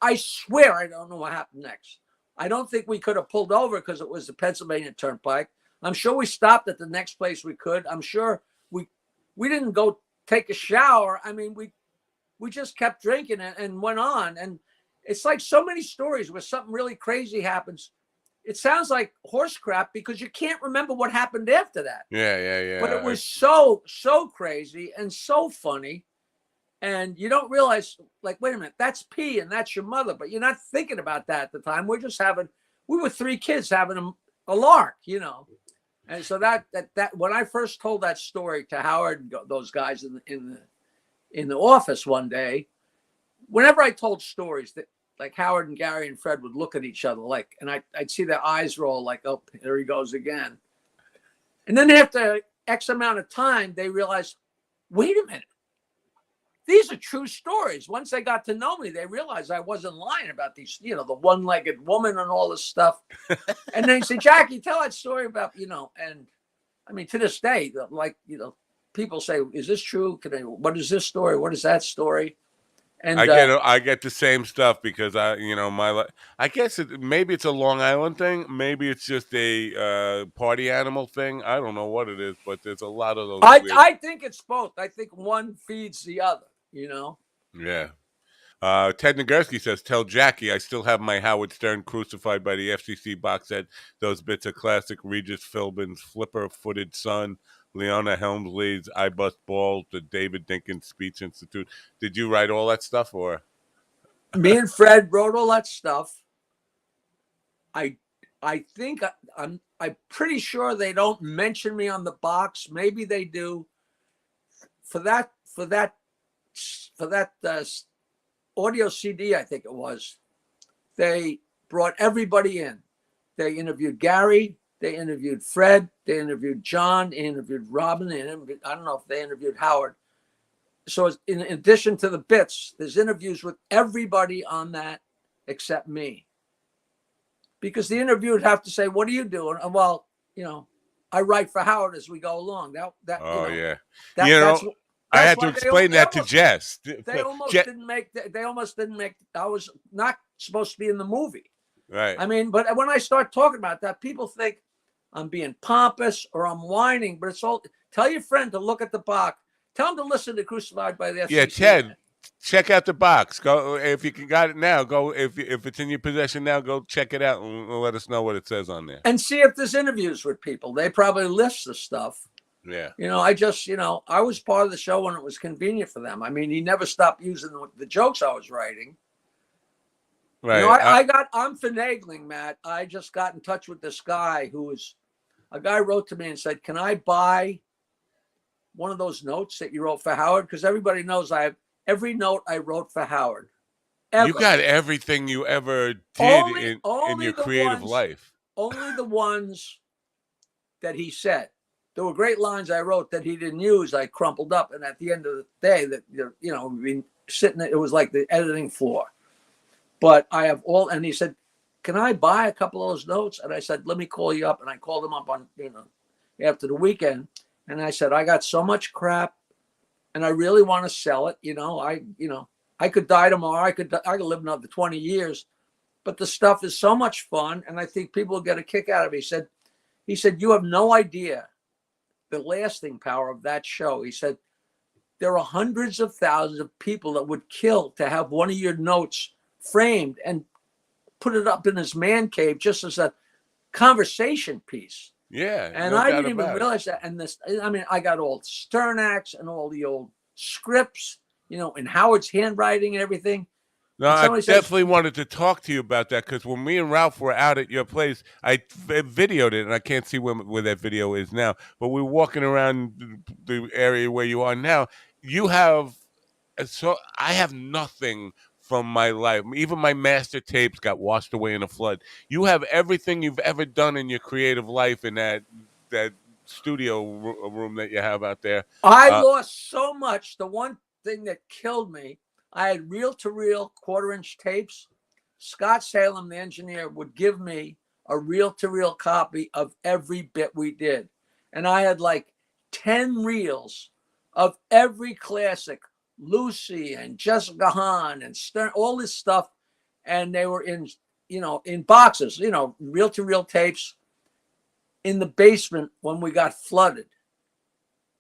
I swear I don't know what happened next. I don't think we could have pulled over because it was the Pennsylvania Turnpike. I'm sure we stopped at the next place we could. I'm sure we didn't go take a shower. I mean, we just kept drinking and went on. And it's like so many stories where something really crazy happens. It sounds like horse crap because you can't remember what happened after that. Yeah. But it was so crazy and so funny. And you don't realize, like, wait a minute, that's P and that's your mother. But you're not thinking about that at the time. We were 3 kids having a lark, you know. And so that when I first told that story to Howard and those guys in the office one day, whenever I told stories that, like, Howard and Gary and Fred would look at each other like, and I'd see their eyes roll like, oh, there he goes again. And then after X amount of time, they realized, wait a minute. These are true stories. Once they got to know me, they realized I wasn't lying about these, you know, the one-legged woman and all this stuff. And then he said, Jackie, tell that story about, you know, and I mean, to this day, like, you know, people say, is this true? What is this story? What is that story? And I get the same stuff because I guess maybe it's a Long Island thing. Maybe it's just a party animal thing. I don't know what it is, but there's a lot of those. I think it's both. I think one feeds the other, you know? Yeah. Ted Nagurski says, tell Jackie I still have my Howard Stern Crucified by the FCC box set. Those bits are classic. Regis Philbin's Flipper-Footed Son, Leona Helmsley's I Bust Balls, the David Dinkins Speech Institute. Did you write all that stuff, or? Me and Fred wrote all that stuff. I think I'm pretty sure they don't mention me on the box. Maybe they do. For that audio CD, I think it was, they brought everybody in. They interviewed Gary, they interviewed Fred, they interviewed John, they interviewed Robin, and I don't know if they interviewed Howard. So in addition to the bits, there's interviews with everybody on that except me. Because the interview would have to say, what are you doing? Well, you know, I write for Howard as we go along. Yeah. I had to explain that to Jess. They almost didn't make. I was not supposed to be in the movie. Right. I mean, but when I start talking about that, people think I'm being pompous or I'm whining. But it's all. Tell your friend to look at the box. Tell him to listen to Crucified by the FCC. Yeah, Ted. Check out the box. Go if you got it now. Go if it's in your possession now. Go check it out and let us know what it says on there. And see if there's interviews with people. They probably list the stuff. Yeah. You know, I was part of the show when it was convenient for them. I mean, he never stopped using the jokes I was writing. Right. You know, I'm finagling, Matt. I just got in touch with this guy a guy wrote to me and said, can I buy one of those notes that you wrote for Howard? Because everybody knows I have every note I wrote for Howard. Ever. You got everything you ever did in your creative life. Only the ones that he said. There were great lines I wrote that he didn't use. I crumpled up, and at the end of the day, that you know, been sitting. It was like the editing floor. But I have all, and he said, "Can I buy a couple of those notes?" And I said, "Let me call you up." And I called him up on, you know, after the weekend, and I said, "I got so much crap, and I really want to sell it. You know, I could die tomorrow. I could live another 20 years, but the stuff is so much fun, and I think people will get a kick out of it." He said, "You have no idea the lasting power of that show." He said, there are hundreds of thousands of people that would kill to have one of your notes framed and put it up in his man cave just as a conversation piece. Yeah, And no I doubt didn't even about it. realize that. And this, I mean, I got all Sternax and all the old scripts, you know, in Howard's handwriting and everything. No, And I somebody says, definitely wanted to talk to you about that because when me and Ralph were out at your place, I videoed it, and I can't see where that video is now. But we were walking around the area where you are now. You have, so I have nothing from my life. Even my master tapes got washed away in a flood. You have everything you've ever done in your creative life in that studio room that you have out there. I lost so much. The one thing that killed me, I had reel-to-reel quarter-inch tapes. Scott Salem, the engineer, would give me a reel-to-reel copy of every bit we did. And I had like 10 reels of every classic, Lucy and Jessica Hahn and Stern, all this stuff. And they were in, you know, in boxes, you know, reel-to-reel tapes in the basement when we got flooded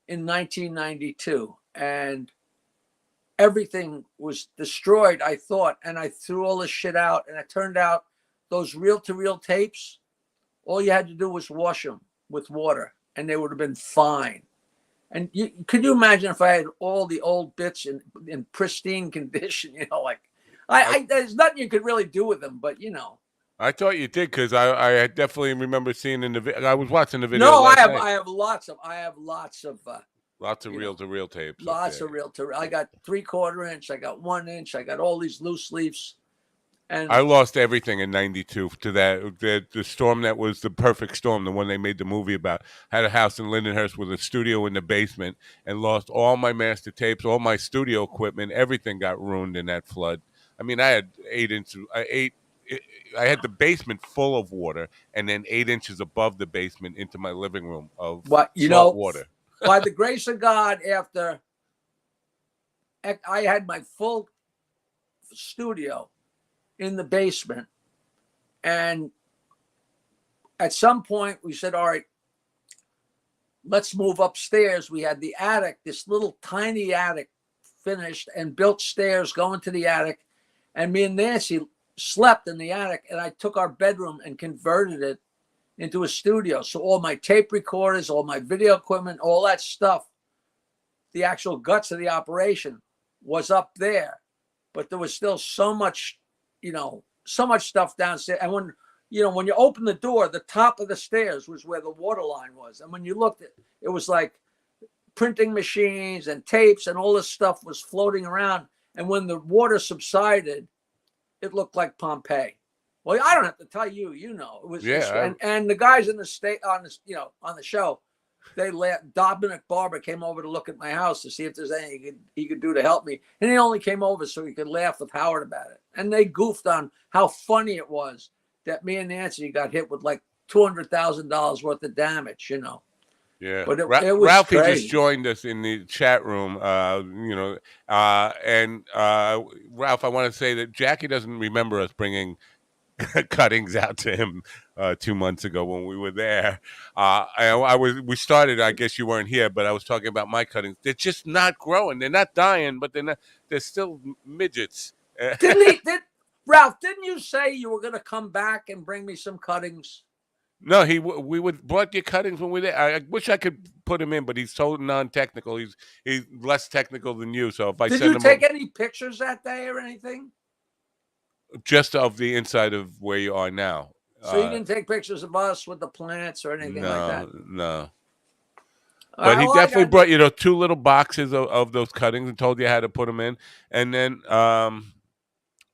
in 1992. And everything was destroyed, I thought, and I threw all this shit out. And it turned out those reel-to-reel tapes, all you had to do was wash them with water, and they would have been fine. And could you imagine if I had all the old bits in pristine condition? You know, like there's nothing you could really do with them, but you know. I thought you did because I definitely remember seeing in the video. I was watching the video. No, last I night. have lots of Lots of reel-to-reel tapes. Lots of reel-to-reel. I got 3/4 inch. I got 1 inch. I got all these loose leaves. And I lost everything in '92 to the storm that was the perfect storm, the one they made the movie about. Had a house in Lindenhurst with a studio in the basement, and lost all my master tapes, all my studio equipment. Everything got ruined in that flood. I mean, I had 8 inches. I had the basement full of water, and then 8 inches above the basement into my living room of salt water. By the grace of God, after I had my full studio in the basement, and at some point we said, all right, let's move upstairs. We had the attic, this little tiny attic, finished and built stairs going to the attic, and me and Nancy slept in the attic, and I took our bedroom and converted it into a studio. So all my tape recorders, all my video equipment, all that stuff, the actual guts of the operation was up there. But there was still so much, you know, so much stuff downstairs. And when you open the door, the top of the stairs was where the water line was. And when you looked, it was like printing machines and tapes and all this stuff was floating around. And when the water subsided, it looked like Pompeii. Well, I don't have to tell you, you know, it was, and the guys in the state on this, you know, on the show, they laughed. Dominic Barber came over to look at my house to see if there's anything he could do to help me. And he only came over so he could laugh with Howard about it. And they goofed on how funny it was that me and Nancy got hit with like $200,000 worth of damage, you know. Yeah, but it was Ralphie crazy. just joined us in the chat room, and Ralph, I want to say that Jackie doesn't remember us bringing cuttings out to him 2 months ago when we were there. We started. I guess you weren't here, but I was talking about my cuttings. They're just not growing. They're not dying, but they're still midgets. Ralph? Didn't you say you were going to come back and bring me some cuttings? No, we brought your cuttings when we were there. I wish I could put him in, but he's so non-technical. He's less technical than you. So if I did send you him take any pictures that day or anything? Just of the inside of where you are now. So you didn't take pictures of us with the plants or anything like that? No. But he definitely brought you 2 little boxes of those cuttings and told you how to put them in. And then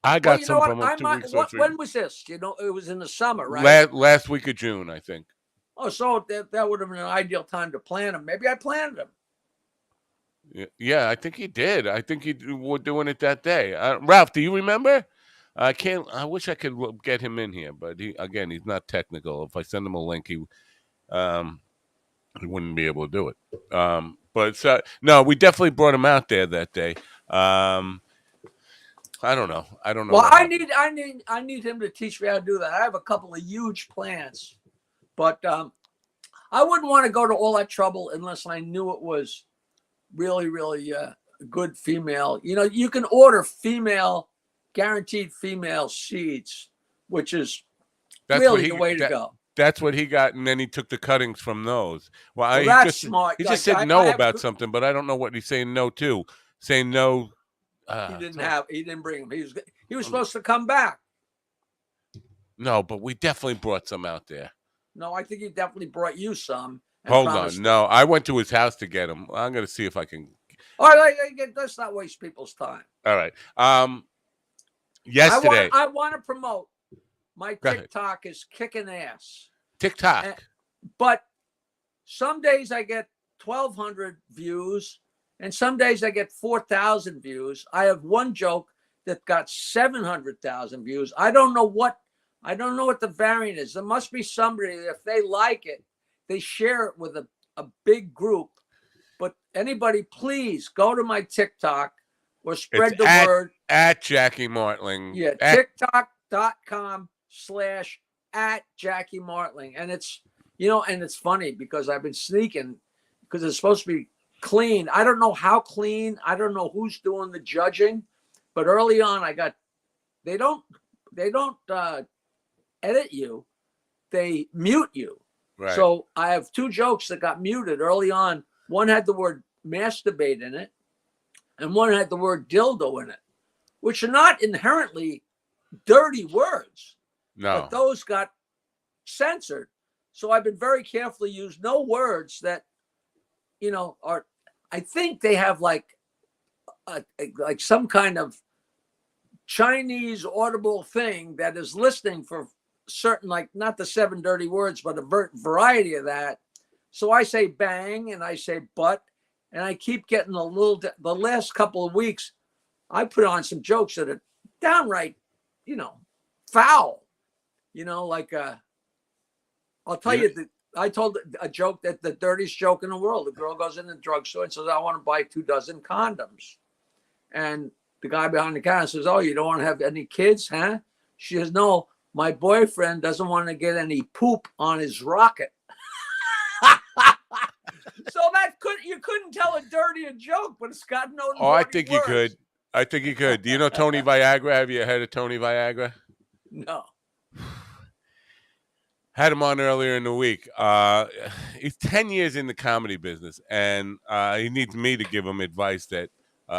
I got some from him 2 weeks ago. When was this? You know, it was in the summer, right? Last week of June, I think. Oh, so that would have been an ideal time to plant them. Maybe I planted them. Yeah, I think he did. I think you were doing it that day. Ralph, do you remember? I wish I could get him in here, but he's not technical. If I send him a link, he wouldn't be able to do it. No, we definitely brought him out there that day. I don't know. Well, I need him to teach me how to do that. I have a couple of huge plants, but I wouldn't want to go to all that trouble unless I knew it was really, really good female. You know, you can order guaranteed female seeds, which is really the way to go. That's what he got, and then he took the cuttings from those. Well, Well, he that's just smart. he just Like, said no I have, about something, but I don't know what he's saying no to. Saying no. he didn't bring them. He was supposed to come back. No, but we definitely brought some out there. No, I think he definitely brought you some. Hold on. No, I went to his house to get them. I'm going to see if I can. All right, let's not waste people's time. All right. Yesterday. I want to promote my TikTok is kicking ass. TikTok. But some days I get 1,200 views, and some days I get 4,000 views. I have one joke that got 700,000 views. I don't know what the variant is. There must be somebody that if they like it, they share it with a big group. But anybody, please go to my TikTok or spread the word. At Jackie Martling. Yeah, TikTok.com/@Jackie Martling. And it's, and it's funny because I've been sneaking because it's supposed to be clean. I don't know how clean. I don't know who's doing the judging. But early on, they don't edit you. They mute you. Right. So I have two jokes that got muted early on. One had the word masturbate in it, and one had the word dildo in it, which are not inherently dirty words. No. But those got censored. So I've been very careful to use no words that, are, I think they have like some kind of Chinese audible thing that is listening for certain, like not the 7 dirty words, but a variety of that. So I say bang and I say butt, and I keep getting the last couple of weeks, I put on some jokes that are downright, foul, like, I'll tell you that I told a joke that the dirtiest joke in the world. The girl goes in the drugstore and says, I want to buy 2 dozen condoms. And the guy behind the counter says, oh, you don't want to have any kids, huh? She says, no, my boyfriend doesn't want to get any poop on his rocket. So you couldn't tell a dirtier joke, but it's got no. Oh, I think you could. I think you could. Do you know Tony Viagra? Have you heard of Tony Viagra? No. Had him on earlier in the week. He's 10 years in the comedy business, and he needs me to give him advice that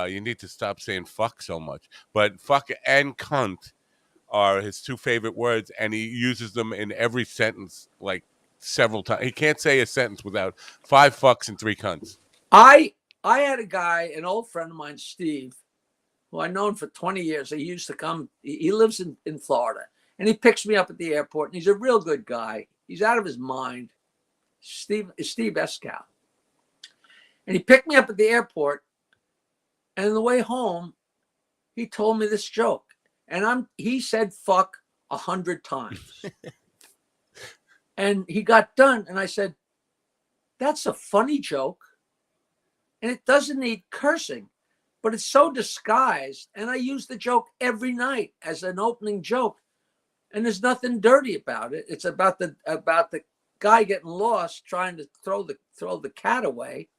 you need to stop saying fuck so much. But fuck and cunt are his 2 favorite words, and he uses them in every sentence like several times. He can't say a sentence without 5 fucks and 3 cunts. I had a guy, an old friend of mine, Steve, who I've known for 20 years. He used to come. He lives in Florida. And he picks me up at the airport, and he's a real good guy. He's out of his mind. Steve Escow. And he picked me up at the airport, and on the way home, he told me this joke. And he said fuck 100 times. And he got done, and I said, that's a funny joke. And it doesn't need cursing, but it's so disguised. And I use the joke every night as an opening joke. And there's nothing dirty about it. It's about the guy getting lost trying to throw the cat away,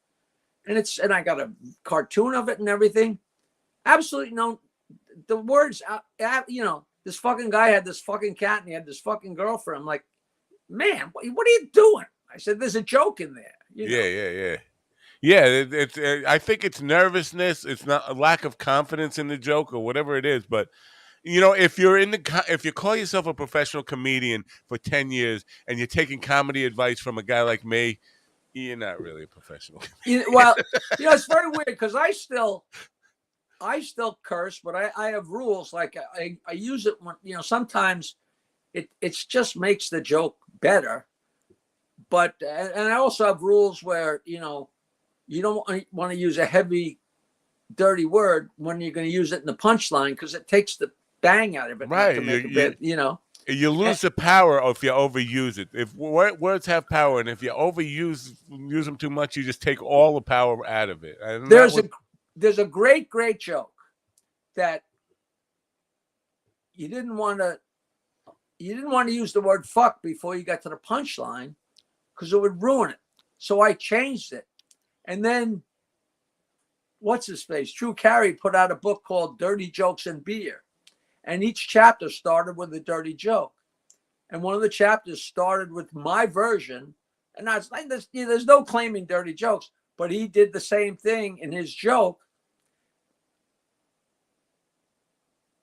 and I got a cartoon of it and everything. Absolutely no, the words. This fucking guy had this fucking cat and he had this fucking girlfriend. I'm like, man, what are you doing? I said, there's a joke in there. Yeah. It's I think it's nervousness. It's not a lack of confidence in the joke or whatever it is, but. If you call yourself a professional comedian for 10 years and you're taking comedy advice from a guy like me, you're not really a professional. Well, it's very weird because I still curse, but I have rules. Like I use it when, sometimes it just makes the joke better. But, and I also have rules where, you don't want to use a heavy, dirty word when you're going to use it in the punchline because it takes the bang out of it. Right. To make a bit, You lose the power if you overuse it. If words have power, and if you use them too much, you just take all the power out of it. And there's a great joke that you didn't want to use the word fuck before you got to the punchline because it would ruin it. So I changed it, and then what's his face? Drew Carey put out a book called Dirty Jokes and Beer. And each chapter started with a dirty joke. And one of the chapters started with my version. And I was like, there's no claiming dirty jokes, but he did the same thing in his joke.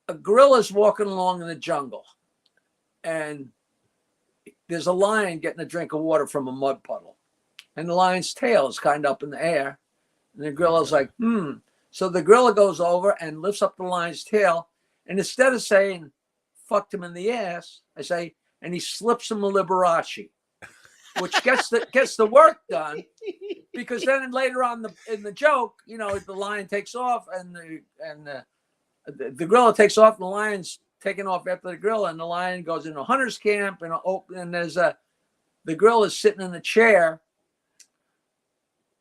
A gorilla's walking along in the jungle, and there's a lion getting a drink of water from a mud puddle. And the lion's tail is kind of up in the air. And the gorilla's like, So the gorilla goes over and lifts up the lion's tail. And instead of saying, fucked him in the ass, I say, and he slips him a Liberace, which gets the work done. Because then later on in the joke, you know, the lion takes off and the gorilla takes off, and the lion's taking off after the gorilla, and the lion goes into a hunter's camp, and there's the gorilla is sitting in the chair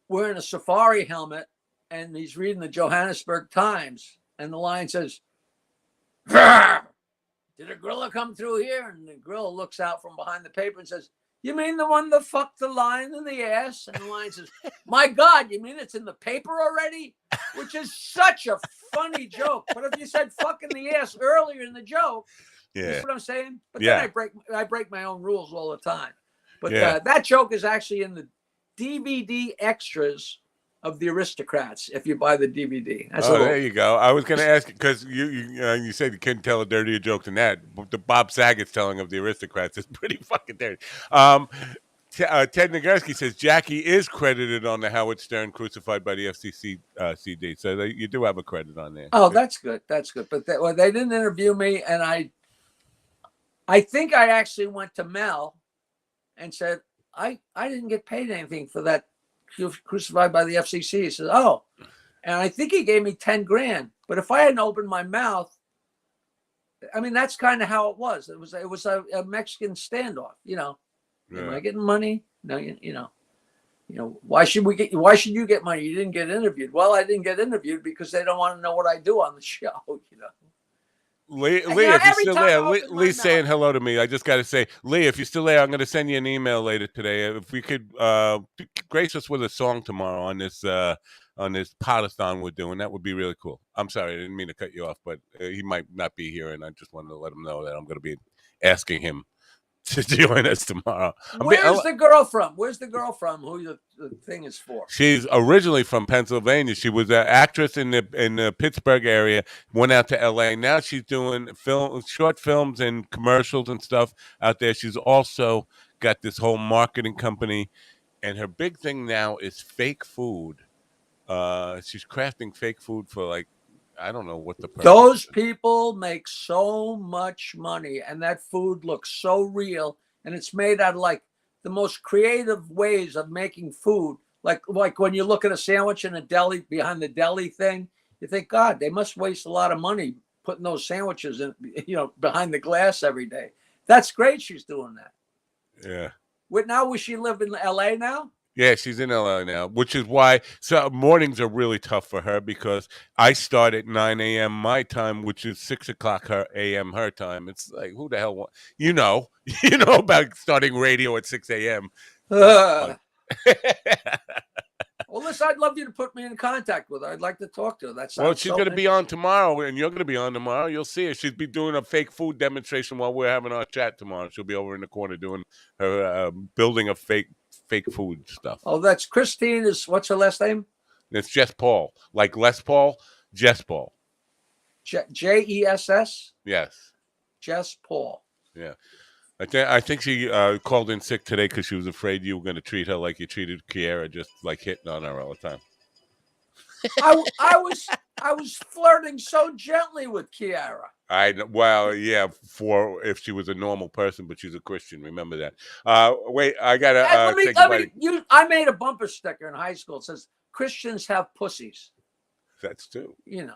wearing a safari helmet, and he's reading the Johannesburg Times, and the lion says, did a gorilla come through here? And the gorilla looks out from behind the paper and says, you mean the one that fucked the lion in the ass? And the lion says, my God, you mean it's in the paper already? Which is such a funny joke. But if you said fuck in the ass earlier in the joke, you see what I'm saying? But then I break my own rules all the time. But that joke is actually in the DVD extras of The Aristocrats if you buy the DVD. There you go. I was going to ask, because you said you couldn't tell a dirtier joke than that. The Bob Saget's telling of The Aristocrats is pretty fucking dirty. Ted Nagurski says Jackie is credited on the Howard Stern Crucified by the FCC CD. So you do have a credit on there. Oh, that's good. That's good. But they didn't interview me, and I think I actually went to Mel and said, I didn't get paid anything for that Crucified by the FCC. He says, oh, and I think he gave me 10 grand. But if I hadn't opened my mouth, I mean, that's kind of how it was. It was a Mexican standoff, you know. Yeah. Am I getting money? No, you know, why should you get money? You didn't get interviewed. Well, I didn't get interviewed because they don't want to know what I do on the show, you know. Lee, if you're still there, Lee's saying hello to me. I just got to say, Lee, if you're still there, I'm going to send you an email later today. If we could grace us with a song tomorrow on this Podathon we're doing, that would be really cool. I'm sorry, I didn't mean to cut you off, but he might not be here, and I just wanted to let him know that I'm going to be asking him to join us tomorrow. Where's the girl from? Where's the girl from? Who the thing is for? She's originally from Pennsylvania. She was an actress in the Pittsburgh area. Went out to LA. Now she's doing short films and commercials and stuff out there. She's also got this whole marketing company, and her big thing now is fake food. She's crafting fake food for, like, I don't know what the purpose Those is. people make so much money, and that food looks so real, and it's made out of like the most creative ways of making food. Like when you look at a sandwich in a deli, behind the deli thing, you think, God, they must waste a lot of money putting those sandwiches in, you know, behind the glass every day. That's great. She's doing that. Yeah. Now, will she live in LA now? Yeah, she's in LA now, which is why mornings are really tough for her, because I start at 9 a.m. my time, which is 6 o'clock a.m. her time. It's like, who the hell you know about starting radio at 6 a.m. Well, listen, I'd love you to put me in contact with her. I'd like to talk to her. That's well, she's going to be on tomorrow, and you're going to be on tomorrow. You'll see her. She'll be doing a fake food demonstration while we're having our chat tomorrow. She'll be over in the corner doing her building a fake food stuff. Oh, that's Christine. What's her last name? It's Jess Paul, like Les Paul, Jess Paul. Jess? Yes. Jess Paul. Yeah. I think she called in sick today because she was afraid you were going to treat her like you treated Kiara, just like hitting on her all the time. I was flirting so gently with Kiara. Yeah, for if she was a normal person, but she's a Christian. Remember that. Wait, I gotta I made a bumper sticker in high school. It says Christians have pussies. That's true. You know.